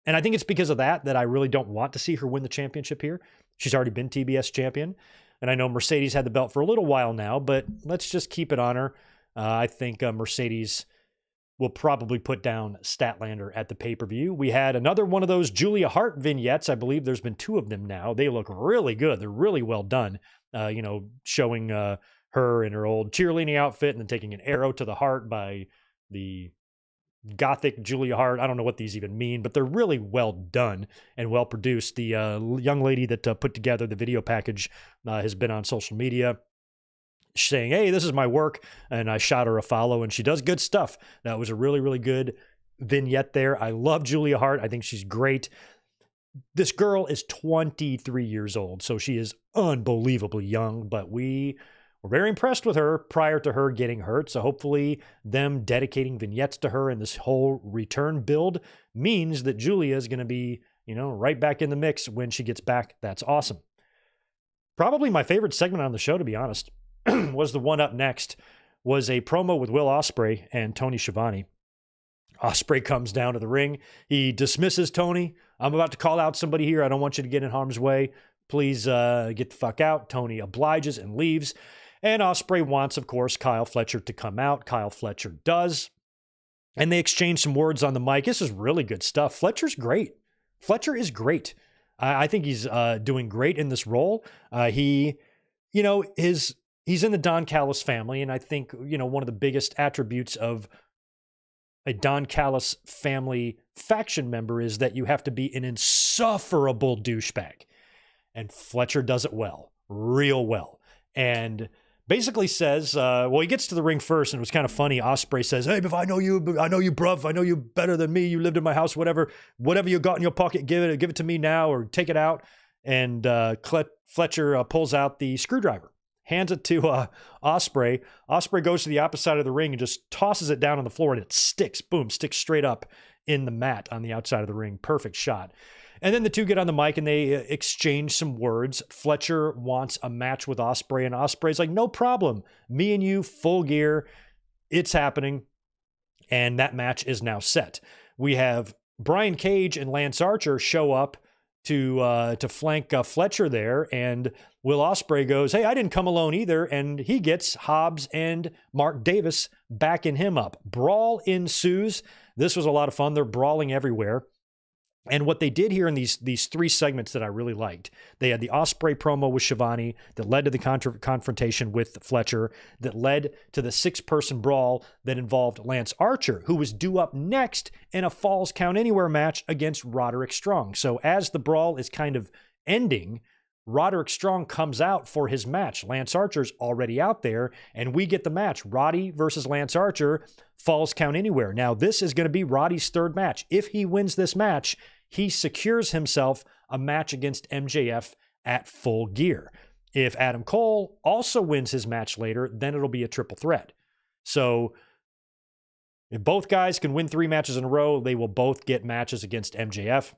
I think it's because of that I really don't want to see her win the championship here. She's already been TBS champion. And I know Mercedes had the belt for a little while now, but let's just keep it on her. I think Mercedes will probably put down Statlander at the pay-per-view. We had another one of those Julia Hart vignettes. I believe there's been 2 of them now. They look really good. They're really well done. Showing her in her old cheerleading outfit and then taking an arrow to the heart by the gothic Julia Hart. I don't know what these even mean, but they're really well done and well produced. The young lady that put together the video package has been on social media saying, hey, this is my work, and I shot her a follow, and she does good stuff. That was a really, really good vignette there. I love Julia Hart. I think she's great. This girl is 23 years old, so she is unbelievably young, but we were very impressed with her prior to her getting hurt, so hopefully them dedicating vignettes to her and this whole return build means that Julia is going to be, right back in the mix when she gets back. That's awesome. Probably my favorite segment on the show, to be honest, was the one up next, was a promo with Will Ospreay and Tony Schiavone. Ospreay comes down to the ring. He dismisses Tony. I'm about to call out somebody here. I don't want you to get in harm's way. Please get the fuck out. Tony obliges and leaves. And Ospreay wants, of course, Kyle Fletcher to come out. Kyle Fletcher does. And they exchange some words on the mic. This is really good stuff. Fletcher's great. Fletcher is great. I think he's doing great in this role. He's in the Don Callis family, and I think, one of the biggest attributes of a Don Callis family faction member is that you have to be an insufferable douchebag. And Fletcher does it well, real well. And basically says, he gets to the ring first, and it was kind of funny. Ospreay says, hey, if I know you, bruv. I know you better than me. You lived in my house, whatever you got in your pocket, give it to me now or take it out. And Fletcher pulls out the screwdriver, hands it to Ospreay. Ospreay goes to the opposite side of the ring and just tosses it down on the floor, and it sticks straight up in the mat on the outside of the ring. Perfect shot. And then the two get on the mic and they exchange some words. Fletcher wants a match with Ospreay, and Ospreay's like, no problem. Me and you, Full Gear. It's happening. And that match is now set. We have Brian Cage and Lance Archer show up to flank Fletcher there, and Will Ospreay goes, hey, I didn't come alone either, and he gets Hobbs and Mark Davis backing him up. Brawl ensues. This was a lot of fun. They're brawling everywhere. And what they did here in these three segments that I really liked, they had the Ospreay promo with Shivani that led to the confrontation with Fletcher, that led to the 6-person brawl that involved Lance Archer, who was due up next in a Falls Count Anywhere match against Roderick Strong. So as the brawl is kind of ending, Roderick Strong comes out for his match. Lance Archer's already out there, and we get the match. Roddy versus Lance Archer, Falls Count Anywhere. Now, this is going to be Roddy's third match. If he wins this match, he secures himself a match against MJF at Full Gear. If Adam Cole also wins his match later, then it'll be a triple threat. So if both guys can win 3 matches in a row, they will both get matches against MJF.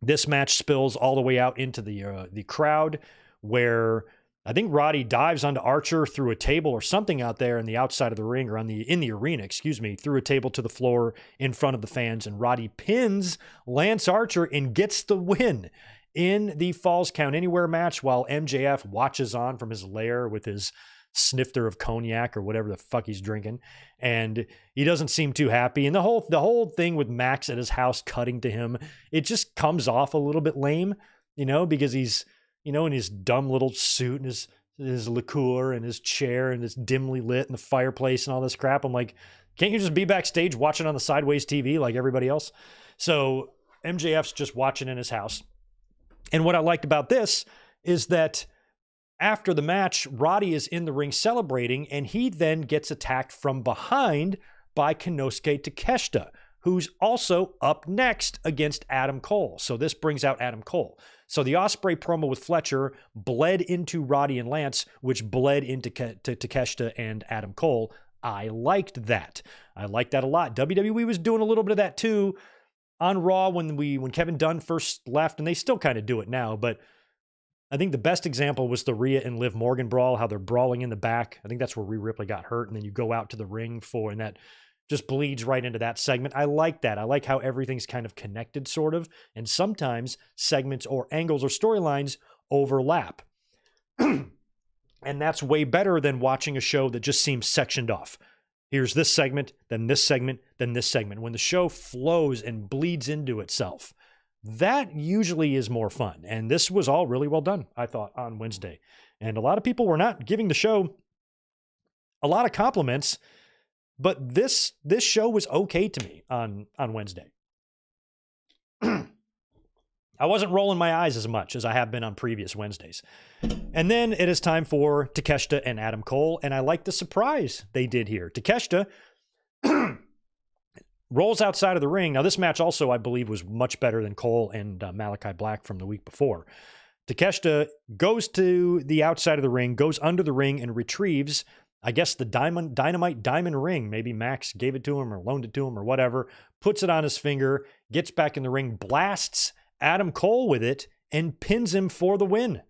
This match spills all the way out into the crowd, where I think Roddy dives onto Archer through a table or something out there in the outside of the ring, or in the arena, through a table to the floor in front of the fans, and Roddy pins Lance Archer and gets the win in the Falls Count Anywhere match, while MJF watches on from his lair with his snifter of cognac or whatever the fuck he's drinking, and he doesn't seem too happy. And the whole thing with Max at his house cutting to him, it just comes off a little bit lame, because he's, in his dumb little suit and his liqueur and his chair and it's dimly lit and the fireplace and all this crap. I'm like, can't you just be backstage watching on the sideways TV like everybody else? So MJF's just watching in his house. And what I liked about this is that after the match, Roddy is in the ring celebrating, and he then gets attacked from behind by Konosuke Takeshita, who's also up next against Adam Cole. So this brings out Adam Cole. So the Ospreay promo with Fletcher bled into Roddy and Lance, which bled into Takeshita and Adam Cole. I liked that. I liked that a lot. WWE was doing a little bit of that too on Raw when Kevin Dunn first left, and they still kind of do it now, but I think the best example was the Rhea and Liv Morgan brawl, how they're brawling in the back. I think that's where Rhea Ripley got hurt, and then you go out to the ring and that just bleeds right into that segment. I like that. I like how everything's kind of connected, sort of, and sometimes segments or angles or storylines overlap. And that's way better than watching a show that just seems sectioned off. Here's this segment, then this segment, then this segment. When the show flows and bleeds into itself, that usually is more fun. And this was all really well done, I thought, on Wednesday. And a lot of people were not giving the show a lot of compliments, but this show was okay to me on Wednesday. I wasn't rolling my eyes as much as I have been on previous Wednesdays. And then it is time for Takeshita and Adam Cole, and I like the surprise they did here. Takeshita rolls outside of the ring. Now, this match also, I believe, was much better than Cole and Malachi Black from the week before. Takeshita goes to the outside of the ring, goes under the ring, and retrieves, I guess, the Dynamite diamond ring. Maybe Max gave it to him or loaned it to him or whatever. Puts it on his finger, gets back in the ring, blasts Adam Cole with it, and pins him for the win.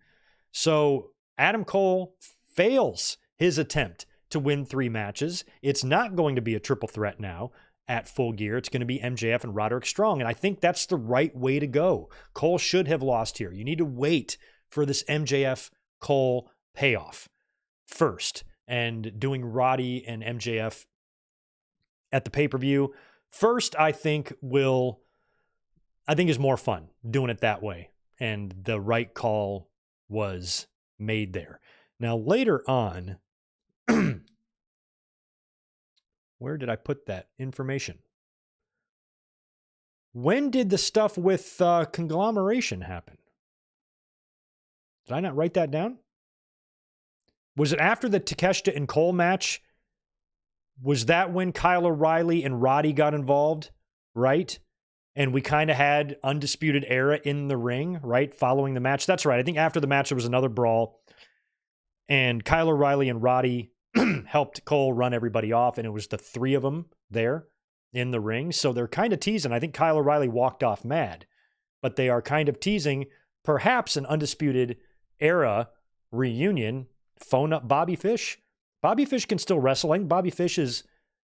So Adam Cole fails his attempt to win 3 matches. It's not going to be a triple threat now at Full Gear. It's going to be MJF and Roderick Strong, and I think that's the right way to go. Cole should have lost here. You need to wait for this MJF Cole payoff first, and doing Roddy and MJF at the pay-per-view first, I think is more fun doing it that way, and the right call was made there. Now, later on, where did I put that information? When did the stuff with conglomeration happen? Did I not write that down? Was it after the Takeshita and Cole match? Was that when Kyle O'Reilly and Roddy got involved, right? And we kind of had Undisputed Era in the ring, right, following the match? That's right. I think after the match, there was another brawl, and Kyle O'Reilly and Roddy helped Cole run everybody off, and it was the 3 of them there in the ring. So they're kind of teasing. I think Kyle O'Reilly walked off mad, but they are kind of teasing perhaps an Undisputed Era reunion. Phone up Bobby Fish. Bobby Fish can still wrestle. I think Bobby Fish is,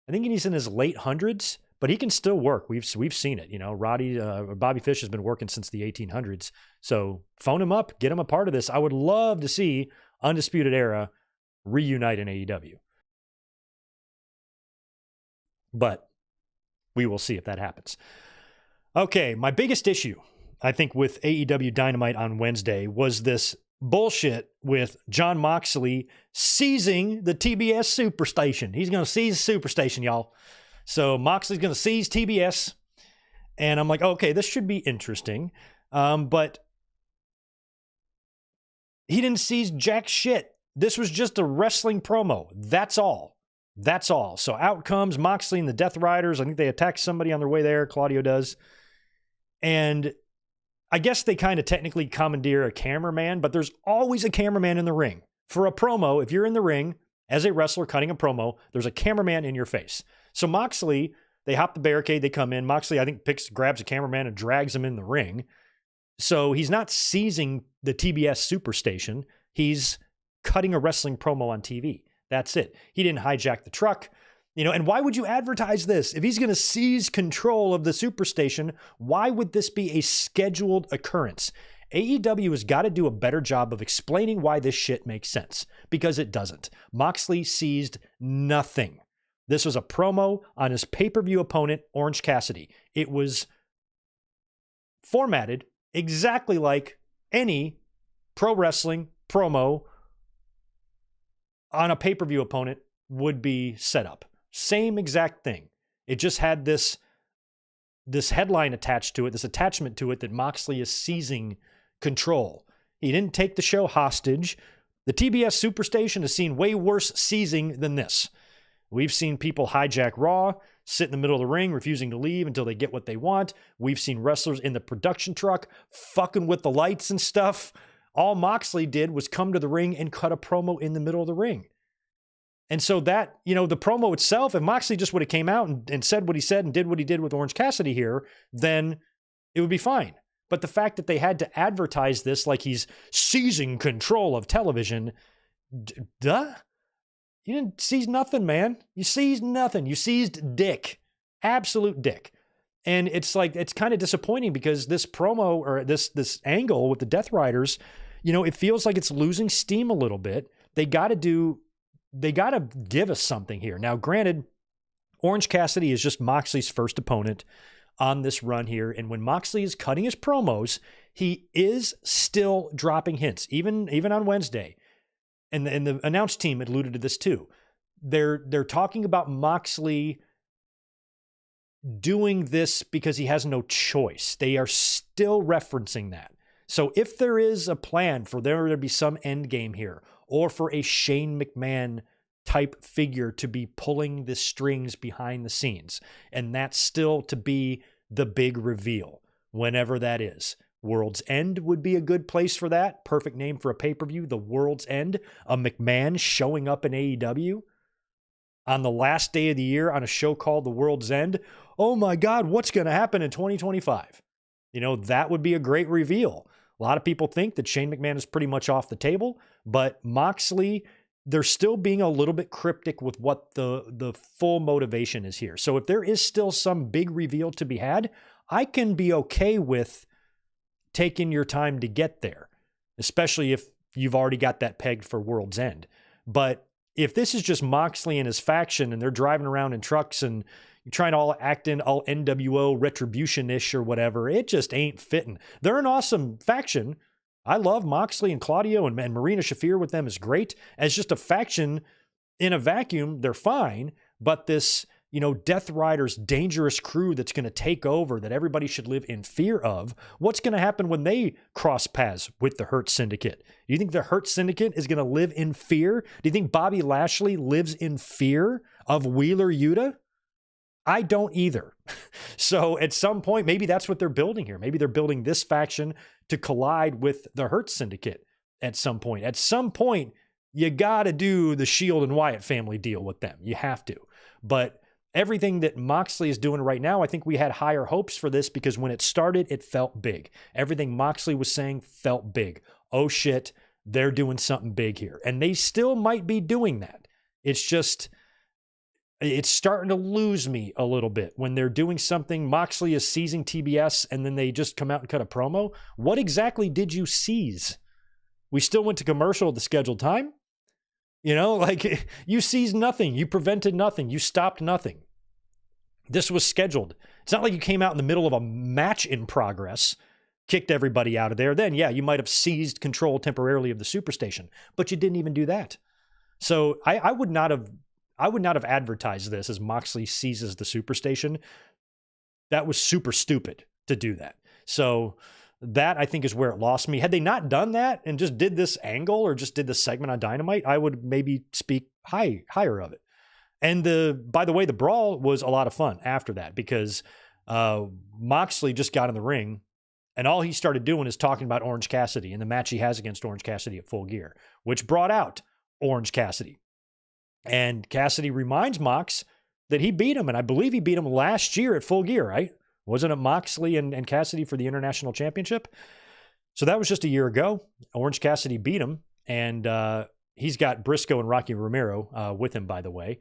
I think he's in his late hundreds, but he can still work. We've seen it. Bobby Fish has been working since the 1800s. So phone him up, get him a part of this. I would love to see Undisputed Era reunite in AEW. But we will see if that happens. Okay, my biggest issue, I think, with AEW Dynamite on Wednesday was this bullshit with Jon Moxley seizing the TBS Superstation. He's going to seize Superstation, y'all. So Moxley's going to seize TBS. And I'm like, okay, this should be interesting. But he didn't seize jack shit. This was just a wrestling promo. That's all. That's all. So out comes Moxley and the Death Riders. I think they attack somebody on their way there. Claudio does. And I guess they kind of technically commandeer a cameraman, but there's always a cameraman in the ring. For a promo, if you're in the ring as a wrestler cutting a promo, there's a cameraman in your face. So Moxley, they hop the barricade, they come in. Moxley, I think, grabs a cameraman and drags him in the ring. So he's not seizing the TBS Superstation. He's cutting a wrestling promo on TV. That's it. He didn't hijack the truck. And why would you advertise this? If he's going to seize control of the Superstation, why would this be a scheduled occurrence? AEW has got to do a better job of explaining why this shit makes sense, because it doesn't. Moxley seized nothing. This was a promo on his pay-per-view opponent, Orange Cassidy. It was formatted exactly like any pro wrestling promo on a pay-per-view opponent would be set up. Same exact thing. It just had this headline attached to it, this attachment to it that Moxley is seizing control. He didn't take the show hostage. The TBS Superstation has seen way worse seizing than this. We've seen people hijack Raw, sit in the middle of the ring, refusing to leave until they get what they want. We've seen wrestlers in the production truck fucking with the lights and stuff. All Moxley did was come to the ring and cut a promo in the middle of the ring. And so that, the promo itself, if Moxley just would have came out and said what he said and did what he did with Orange Cassidy here, then it would be fine. But the fact that they had to advertise this like he's seizing control of television, duh. You didn't seize nothing, man. You seized nothing. You seized dick. Absolute dick. And it's kind of disappointing because this promo or this angle with the Death Riders, it feels like it's losing steam a little bit. They got to give us something here. Now, granted, Orange Cassidy is just Moxley's first opponent on this run here. And when Moxley is cutting his promos, he is still dropping hints, even on Wednesday. And the announce team alluded to this too. They're talking about Moxley doing this because he has no choice. They are still referencing that. So if there is a plan for there to be some end game here, or for a Shane McMahon type figure to be pulling the strings behind the scenes, and that's still to be the big reveal, whenever that is. World's End would be a good place for that. Perfect name for a pay-per-view, The World's End. A McMahon showing up in AEW on the last day of the year on a show called The World's End. Oh my God, what's going to happen in 2025? That would be a great reveal. A lot of people think that Shane McMahon is pretty much off the table, but Moxley, they're still being a little bit cryptic with what the full motivation is here. So if there is still some big reveal to be had, I can be okay with taking your time to get there, especially if you've already got that pegged for World's End. But if this is just Moxley and his faction and they're driving around in trucks and you're trying to all act in all NWO retribution-ish or whatever, it just ain't fitting. They're an awesome faction. I love Moxley and Claudio and Marina Shafir with them is great. As just a faction in a vacuum, they're fine. But this, Death Riders dangerous crew that's going to take over, that everybody should live in fear of, what's going to happen when they cross paths with the Hurt Syndicate? Do you think the Hurt Syndicate is going to live in fear? Do you think Bobby Lashley lives in fear of Wheeler Yuta? I don't either. So at some point, maybe that's what they're building here. Maybe they're building this faction to collide with the Hurt Syndicate at some point. At some point, you got to do the Shield and Wyatt family deal with them. You have to. But everything that Moxley is doing right now, I think we had higher hopes for this because when it started, it felt big. Everything Moxley was saying felt big. Oh shit, they're doing something big here. And they still might be doing that. It's just, it's starting to lose me a little bit when they're doing something. Moxley is seizing TBS and then they just come out and cut a promo. What exactly did you seize? We still went to commercial at the scheduled time. You seized nothing. You prevented nothing. You stopped nothing. This was scheduled. It's not like you came out in the middle of a match in progress, kicked everybody out of there. Then, yeah, you might have seized control temporarily of the Superstation, but you didn't even do that. So I would not have advertised this as Moxley seizes the Superstation. That was super stupid to do that. So that, I think, is where it lost me. Had they not done that and just did this angle or just did this segment on Dynamite, I would maybe speak higher of it. And by the way, the brawl was a lot of fun after that, because Moxley just got in the ring and all he started doing is talking about Orange Cassidy and the match he has against Orange Cassidy at Full Gear, which brought out Orange Cassidy. And Cassidy reminds Mox that he beat him, and I believe he beat him last year at Full Gear, right? Wasn't it Moxley and Cassidy for the International Championship? So that was just a year ago. Orange Cassidy beat him, and he's got Briscoe and Rocky Romero with him, by the way.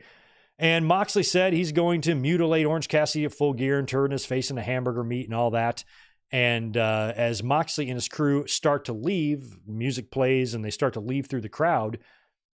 And Moxley said he's going to mutilate Orange Cassidy at Full Gear and turn his face into hamburger meat and all that. And as Moxley and his crew start to leave, music plays and they start to leave through the crowd,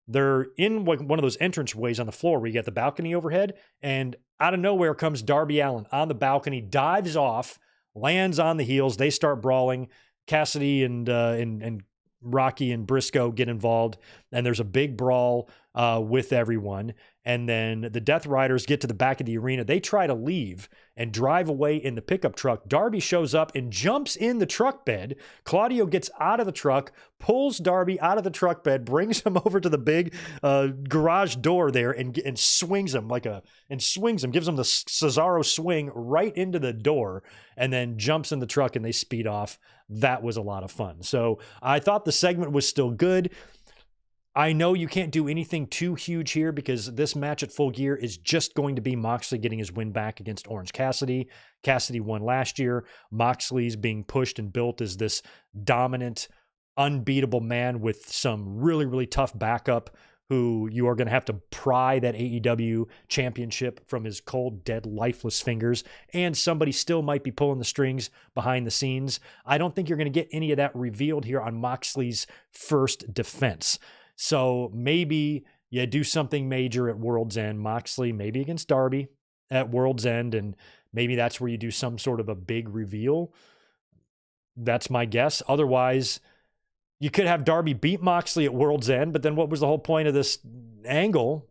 they're in one of those entrance ways on the floor where you get the balcony overhead, and out of nowhere comes Darby Allin on the balcony, dives off, lands on the heels. They start brawling. Cassidy and Rocky and Briscoe get involved, and there's a big brawl with everyone. And then the Death Riders get to the back of the arena. They try to leave and drive away in the pickup truck. Darby shows up and jumps in the truck bed. Claudio gets out of the truck, pulls Darby out of the truck bed, brings him over to the big garage door there and swings him gives him the Cesaro swing right into the door, and then jumps in the truck and they speed off. That was a lot of fun. So I thought the segment was still good. I know you can't do anything too huge here because this match at Full Gear is just going to be Moxley getting his win back against Orange Cassidy. Cassidy won last year. Moxley's being pushed and built as this dominant, unbeatable man with some really, really tough backup who you are going to have to pry that AEW championship from his cold, dead, lifeless fingers. And somebody still might be pulling the strings behind the scenes. I don't think you're going to get any of that revealed here on Moxley's first defense. So maybe you do something major at World's End, Moxley, maybe against Darby at World's End, and maybe that's where you do some sort of a big reveal. That's my guess. Otherwise, you could have Darby beat Moxley at World's End, but then what was the whole point of this angle?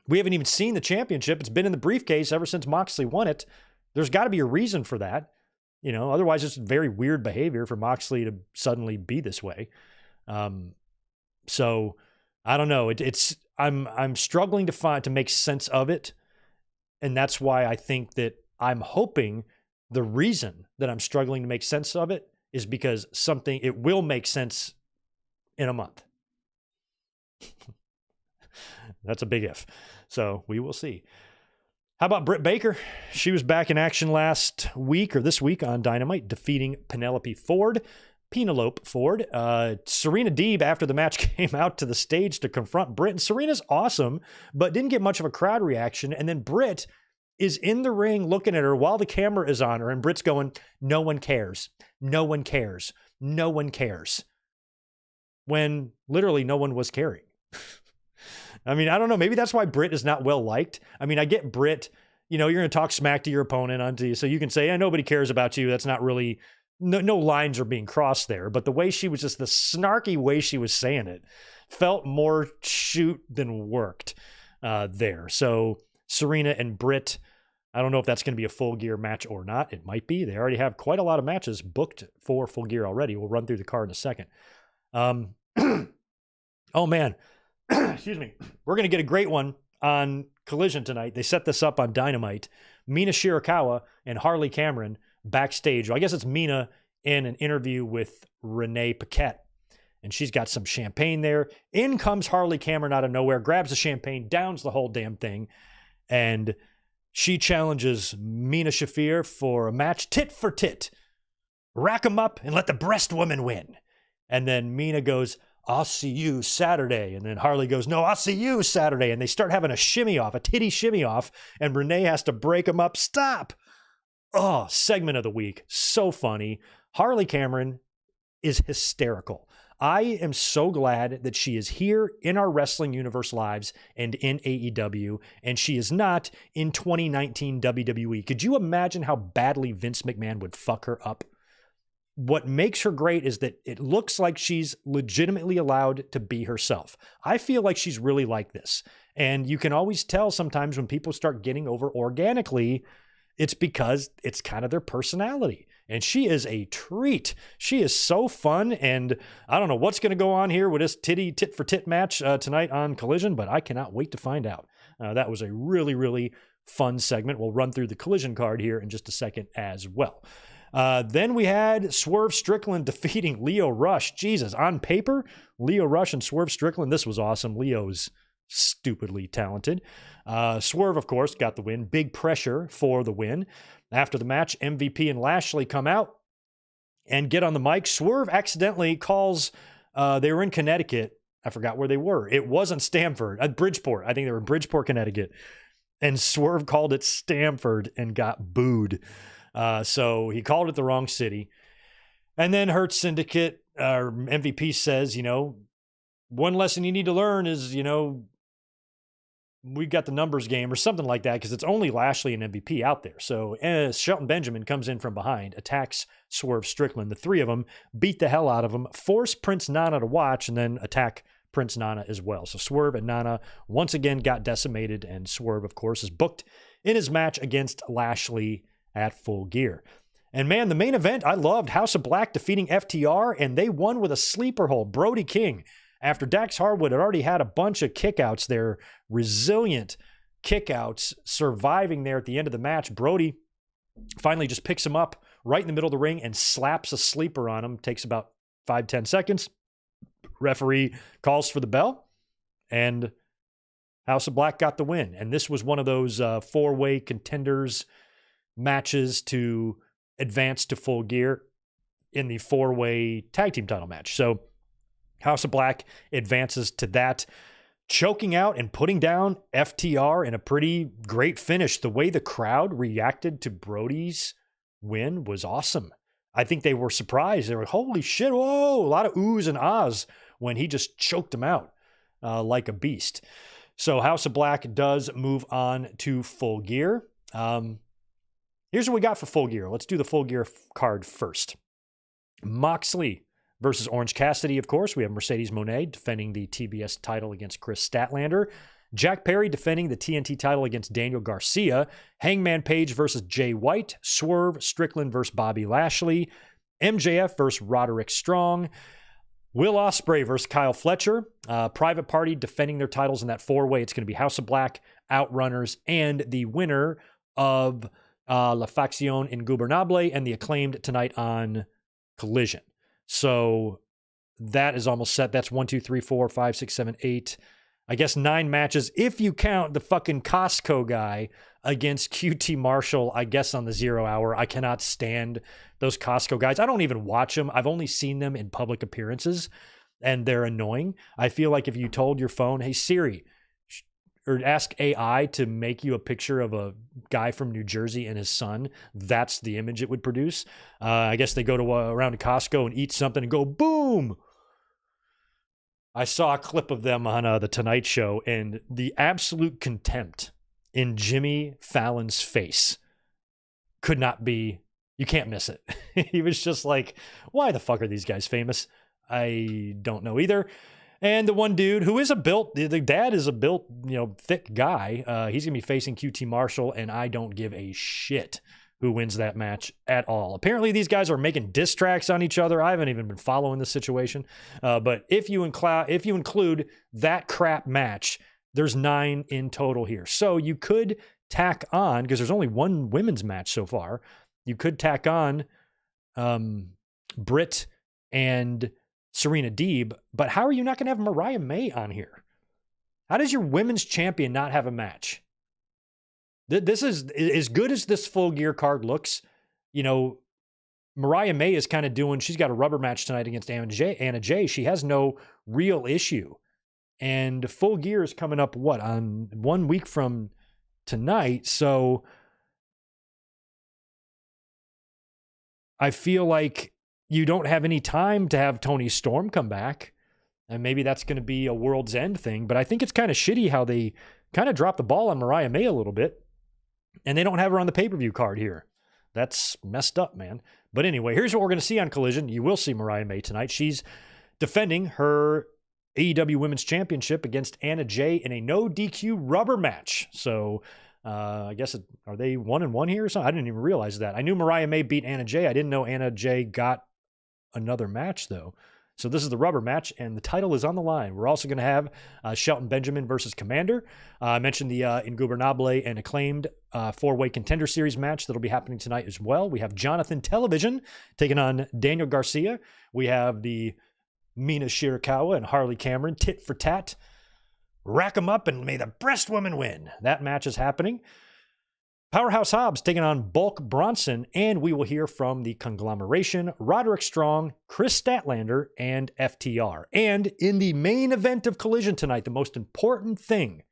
We haven't even seen the championship. It's been in the briefcase ever since Moxley won it. There's got to be a reason for that. Otherwise it's very weird behavior for Moxley to suddenly be this way. So I don't know. I'm struggling to make sense of it. And that's why I think that I'm hoping the reason that I'm struggling to make sense of it is because it will make sense in a month. That's a big if. So we will see. How about Britt Baker? She was back in action this week on Dynamite, defeating Penelope Ford. Serena Deeb, after the match, came out to the stage to confront Britt. And Serena's awesome, but didn't get much of a crowd reaction. And then Britt is in the ring looking at her while the camera is on her. And Britt's going, "No one cares. No one cares. No one cares." When literally no one was caring. I mean, I don't know. Maybe that's why Britt is not well liked. I mean, I get Britt, you're going to talk smack to your opponent onto you. So you can say, nobody cares about you. That's not really... No lines are being crossed there, but the way she was the snarky way she was saying it felt more shoot than worked there. So Serena and Britt, I don't know if that's going to be a Full Gear match or not. It might be. They already have quite a lot of matches booked for Full Gear already. We'll run through the card in a second. Oh man, excuse me. We're going to get a great one on Collision tonight. They set this up on Dynamite. Mina Shirakawa and Harley Cameron backstage. Well, I guess it's Mina in an interview with Renee Paquette, and she's got some champagne there. In comes Harley Cameron out of nowhere, grabs the champagne, downs the whole damn thing, and she challenges Mina Shafir for a match tit for tit. Rack 'em up and let the breast woman win. And then Mina goes, "I'll see you Saturday." And then Harley goes, "No, I'll see you Saturday." And they start having a shimmy off, a titty shimmy off, and Renee has to break them up. Stop. Oh, segment of the week. So funny. Harley Cameron is hysterical. I am so glad that she is here in our Wrestling Universe lives and in AEW, and she is not in 2019 WWE. Could you imagine how badly Vince McMahon would fuck her up? What makes her great is that it looks like she's legitimately allowed to be herself. I feel like she's really like this. And you can always tell sometimes when people start getting over organically, it's because it's kind of their personality. And she is a treat. She is so fun. And I don't know what's going to go on here with this tit for tit match tonight on Collision, but I cannot wait to find out. That was a really, really fun segment. We'll run through the Collision card here in just a second as well. Then we had Swerve Strickland defeating Lio Rush. Jesus, on paper, Lio Rush and Swerve Strickland, this was awesome. Leo's stupidly talented. Swerve, of course, got the win. Big pressure for the win. After the match, MVP and Lashley come out and get on the mic. Swerve accidentally calls, they were in Connecticut. I forgot where they were. It wasn't Stamford, Bridgeport. I think they were in Bridgeport, Connecticut. And Swerve called it Stamford and got booed. So he called it the wrong city. And then Hurt Syndicate, MVP says, one lesson you need to learn is, we got the numbers game or something like that, because it's only Lashley and MVP out there. So Shelton Benjamin comes in from behind, attacks Swerve Strickland. The three of them beat the hell out of him, force Prince Nana to watch, and then attack Prince Nana as well. So Swerve and Nana once again got decimated, and Swerve, of course, is booked in his match against Lashley at Full Gear. And man, the main event, I loved House of Black defeating FTR, and they won with a sleeper hold. Brody King, after Dax Harwood had already had a bunch of kickouts there, resilient kickouts, surviving there at the end of the match, Brody finally just picks him up right in the middle of the ring and slaps a sleeper on him. Takes about 5-10 seconds. Referee calls for the bell, and House of Black got the win. And this was one of those four-way contenders matches to advance to Full Gear in the four-way tag team title match. So House of Black advances to that, choking out and putting down FTR in a pretty great finish. The way the crowd reacted to Brody's win was awesome. I think they were surprised. They were, holy shit, whoa, a lot of oohs and ahs when he just choked them out like a beast. So House of Black does move on to Full Gear. Here's what we got for Full Gear. Let's do the Full Gear card first. Moxley versus Orange Cassidy, of course. We have Mercedes Moné defending the TBS title against Chris Statlander. Jack Perry defending the TNT title against Daniel Garcia. Hangman Page versus Jay White. Swerve Strickland versus Bobby Lashley. MJF versus Roderick Strong. Will Ospreay versus Kyle Fletcher. Private Party defending their titles in that four-way. It's going to be House of Black, Outrunners, and the winner of La Facción Ingobernable and the Acclaimed tonight on Collision. So that is almost set. That's 1, 2, 3, 4, 5, 6, 7, 8. I guess 9 matches, if you count the fucking Costco guy against QT Marshall, I guess on the 0 hour. I cannot stand those Costco guys. I don't even watch them. I've only seen them in public appearances, and they're annoying. I feel like if you told your phone, hey, Siri, or ask AI to make you a picture of a guy from New Jersey and his son, that's the image it would produce. I guess they go to around to Costco and eat something and go, boom. I saw a clip of them on The Tonight Show, and the absolute contempt in Jimmy Fallon's face could not be, you can't miss it. He was just like, why the fuck are these guys famous? I don't know either. And the one dude who is the dad is a built, thick guy. He's going to be facing QT Marshall, and I don't give a shit who wins that match at all. Apparently, these guys are making diss tracks on each other. I haven't even been following this situation. But if you include that crap match, there's 9 in total here. So you could tack on, because there's only one women's match so far, you could tack on Britt and Serena Deeb, but how are you not going to have Mariah May on here? How does your women's champion not have a match? This is as good as this Full Gear card looks. Mariah May is kind of she's got a rubber match tonight against Anna Jay. She has no real issue. And Full Gear is coming up, on 1 week from tonight. So I feel like you don't have any time to have Toni Storm come back. And maybe that's going to be a World's End thing. But I think it's kind of shitty how they kind of dropped the ball on Mariah May a little bit. And they don't have her on the pay-per-view card here. That's messed up, man. But anyway, here's what we're going to see on Collision. You will see Mariah May tonight. She's defending her AEW Women's Championship against Anna Jay in a no DQ rubber match. So I guess, are they 1-1 here or something? I didn't even realize that. I knew Mariah May beat Anna Jay. I didn't know Anna Jay got another match, though. So this is the rubber match, and the title is on the line. We're also going to have Shelton Benjamin versus Commander. I mentioned the Ingubernable and Acclaimed four-way contender series match that'll be happening tonight as well. We have Jonathan Television taking on Daniel Garcia. We have the Mina Shirakawa and Harley Cameron, tit for tat. Rack 'em up and may the breast woman win. That match is happening. Powerhouse Hobbs taking on Bulk Bronson, and we will hear from the Conglomeration, Roderick Strong, Chris Statlander, and FTR. And in the main event of Collision tonight, the most important thing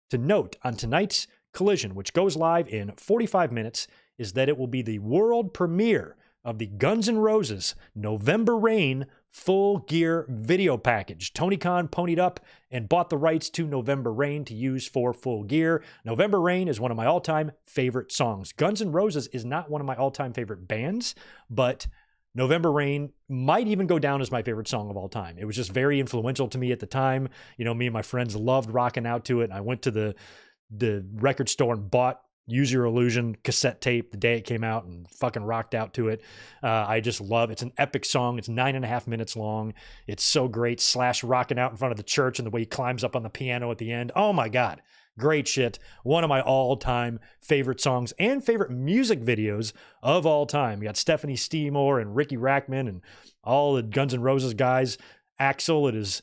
to note on tonight's Collision, which goes live in 45 minutes, is that it will be the world premiere of the Guns N' Roses November Rain Full Gear video package. Tony Khan ponied up and bought the rights to November Rain to use for Full Gear. November Rain is one of my all-time favorite songs. Guns N' Roses is not one of my all-time favorite bands, but November Rain might even go down as my favorite song of all time. It was just very influential to me at the time. You know, me and my friends loved rocking out to it. And I went to the record store and bought Use Your Illusion cassette tape the day it came out and fucking rocked out to it. I just love it. It's an epic song. It's 9.5 minutes long. It's so great. Slash rocking out in front of the church and the way he climbs up on the piano at the end. Oh my God. Great shit. One of my all-time favorite songs and favorite music videos of all time. You got Stephanie Seymour and Ricky Rackman and all the Guns N' Roses guys. Axl at his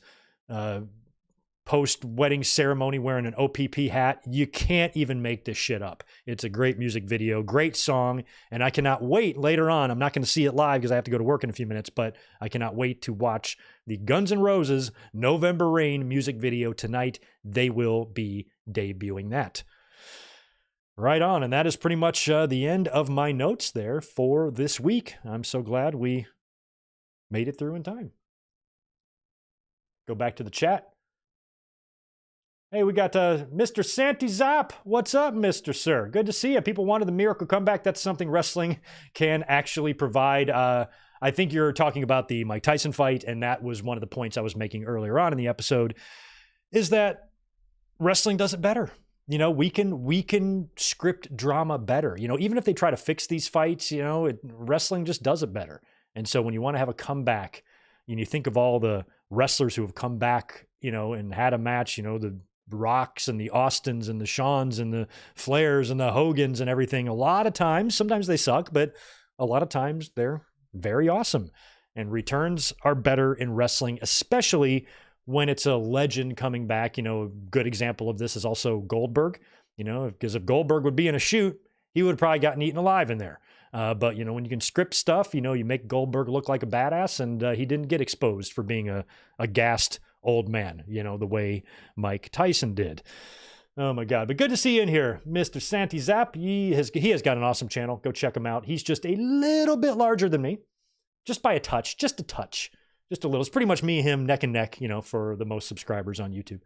post-wedding ceremony wearing an OPP hat. You can't even make this shit up. It's a great music video, great song, and I cannot wait later on. I'm not going to see it live because I have to go to work in a few minutes, but I cannot wait to watch the Guns N' Roses November Rain music video tonight. They will be debuting that. Right on, and that is pretty much the end of my notes there for this week. I'm so glad we made it through in time. Go back to the chat. Hey, we got Mr. Santi Zap. What's up, Mr. Sir? Good to see you. People wanted the miracle comeback. That's something wrestling can actually provide. I think you're talking about the Mike Tyson fight, and that was one of the points I was making earlier on in the episode, is that wrestling does it better. You know, we can script drama better. You know, even if they try to fix these fights, you know, wrestling just does it better. And so when you want to have a comeback, and you think of all the wrestlers who have come back, you know, and had a match, you know, the Rocks and the Austins and the Shawns and the Flairs and the Hogans and everything. A lot of times, sometimes they suck, but a lot of times they're very awesome. And returns are better in wrestling, especially when it's a legend coming back. You know, a good example of this is also Goldberg, you know, because if Goldberg would be in a shoot, he would have probably gotten eaten alive in there. But, you know, when you can script stuff, you know, you make Goldberg look like a badass, and he didn't get exposed for being a gassed old man, you know, the way Mike Tyson did. Oh my God. But good to see you in here, Mr. Santi Zap. He has got an awesome channel. Go check him out. He's just a little bit larger than me, just by a touch, just a little. It's pretty much me and him neck and neck, you know, for the most subscribers on YouTube.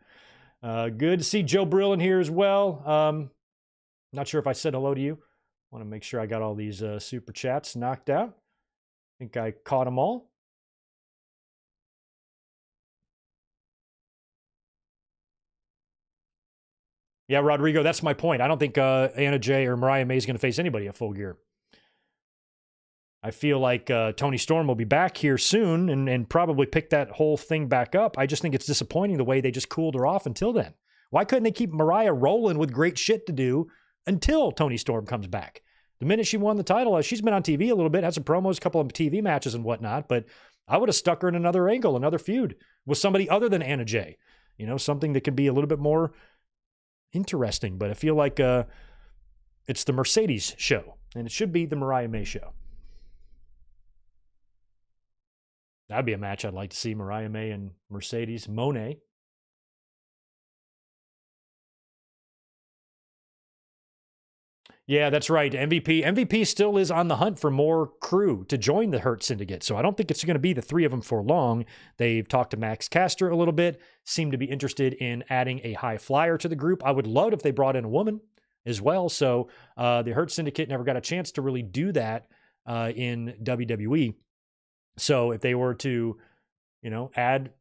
Good to see Joe Brill in here as well. Not sure if I said hello to you. Want to make sure I got all these super chats knocked out. I think I caught them all. Yeah, Rodrigo, that's my point. I don't think Anna Jay or Mariah May is going to face anybody at Full Gear. I feel like Toni Storm will be back here soon and probably pick that whole thing back up. I just think it's disappointing the way they just cooled her off until then. Why couldn't they keep Mariah rolling with great shit to do until Toni Storm comes back? The minute she won the title, she's been on TV a little bit, had some promos, a couple of TV matches and whatnot, but I would have stuck her in another angle, another feud with somebody other than Anna Jay. You know, something that could be a little bit more interesting, but I feel like it's the Mercedes show, and it should be the Mariah May show. That'd be a match I'd like to see, Mariah May and Mercedes Moné. Yeah, that's right. MVP still is on the hunt for more crew to join the Hurt Syndicate. So I don't think it's going to be the three of them for long. They've talked to Max Caster a little bit, seem to be interested in adding a high flyer to the group. I would love if they brought in a woman as well. So the Hurt Syndicate never got a chance to really do that in WWE. So if they were to, add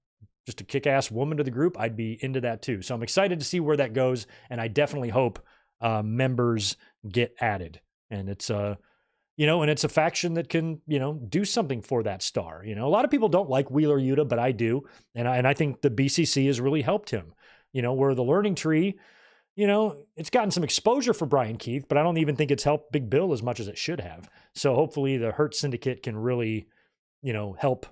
just a kick-ass woman to the group, I'd be into that too. So I'm excited to see where that goes. And I definitely hope members get added, and it's and it's a faction that can do something for that star. A lot of people don't like Wheeler Yuta, but I do, and I think the BCC has really helped him. Where the learning tree, it's gotten some exposure for Brian Keith, but I don't even think it's helped Big Bill as much as it should have. So hopefully the Hurt Syndicate can really help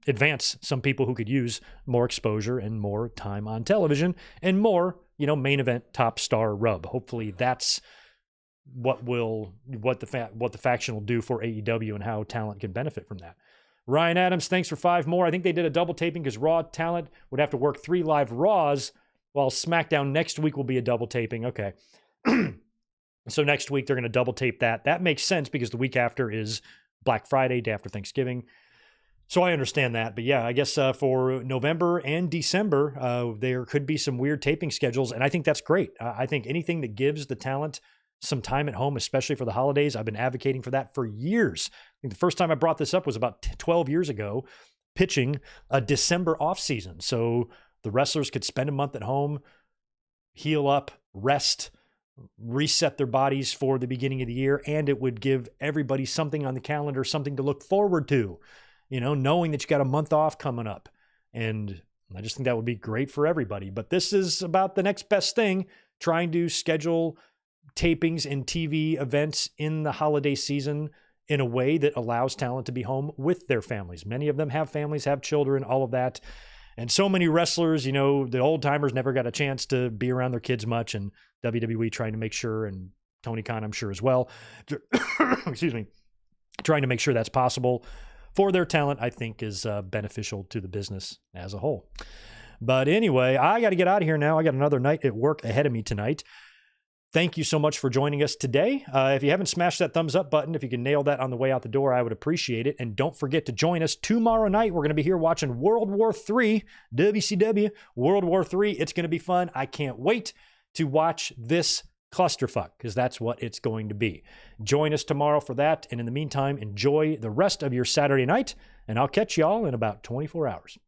advance some people who could use more exposure and more time on television and more main event top star rub. Hopefully that's what the faction will do for AEW and how talent can benefit from that. Ryan Adams, thanks for 5 more. I think they did a double taping because Raw talent would have to work 3 live Raws, while SmackDown next week will be a double taping. Okay. So next week they're going to double tape that. That makes sense because the week after is Black Friday, day after Thanksgiving. So I understand that. But yeah, I guess for November and December, there could be some weird taping schedules. And I think that's great. I think anything that gives the talent some time at home, especially for the holidays, I've been advocating for that for years. I think the first time I brought this up was about 12 years ago, pitching a December off season. So the wrestlers could spend a month at home, heal up, rest, reset their bodies for the beginning of the year. And it would give everybody something on the calendar, something to look forward to, knowing that you got a month off coming up. And I just think that would be great for everybody. But this is about the next best thing, trying to schedule tapings and TV events in the holiday season in a way that allows talent to be home with their families. Many of them have families, have children, all of that. And so many wrestlers, the old timers never got a chance to be around their kids much, and WWE trying to make sure, and Tony Khan, I'm sure as well, excuse me, trying to make sure that's possible for their talent, I think is beneficial to the business as a whole. But anyway, I got to get out of here now. I got another night at work ahead of me tonight. Thank you so much for joining us today. If you haven't smashed that thumbs up button, if you can nail that on the way out the door, I would appreciate it. And don't forget to join us tomorrow night. We're going to be here watching World War III, WCW, World War III. It's going to be fun. I can't wait to watch this clusterfuck because that's what it's going to be. Join us tomorrow for that. And in the meantime, enjoy the rest of your Saturday night. And I'll catch y'all in about 24 hours.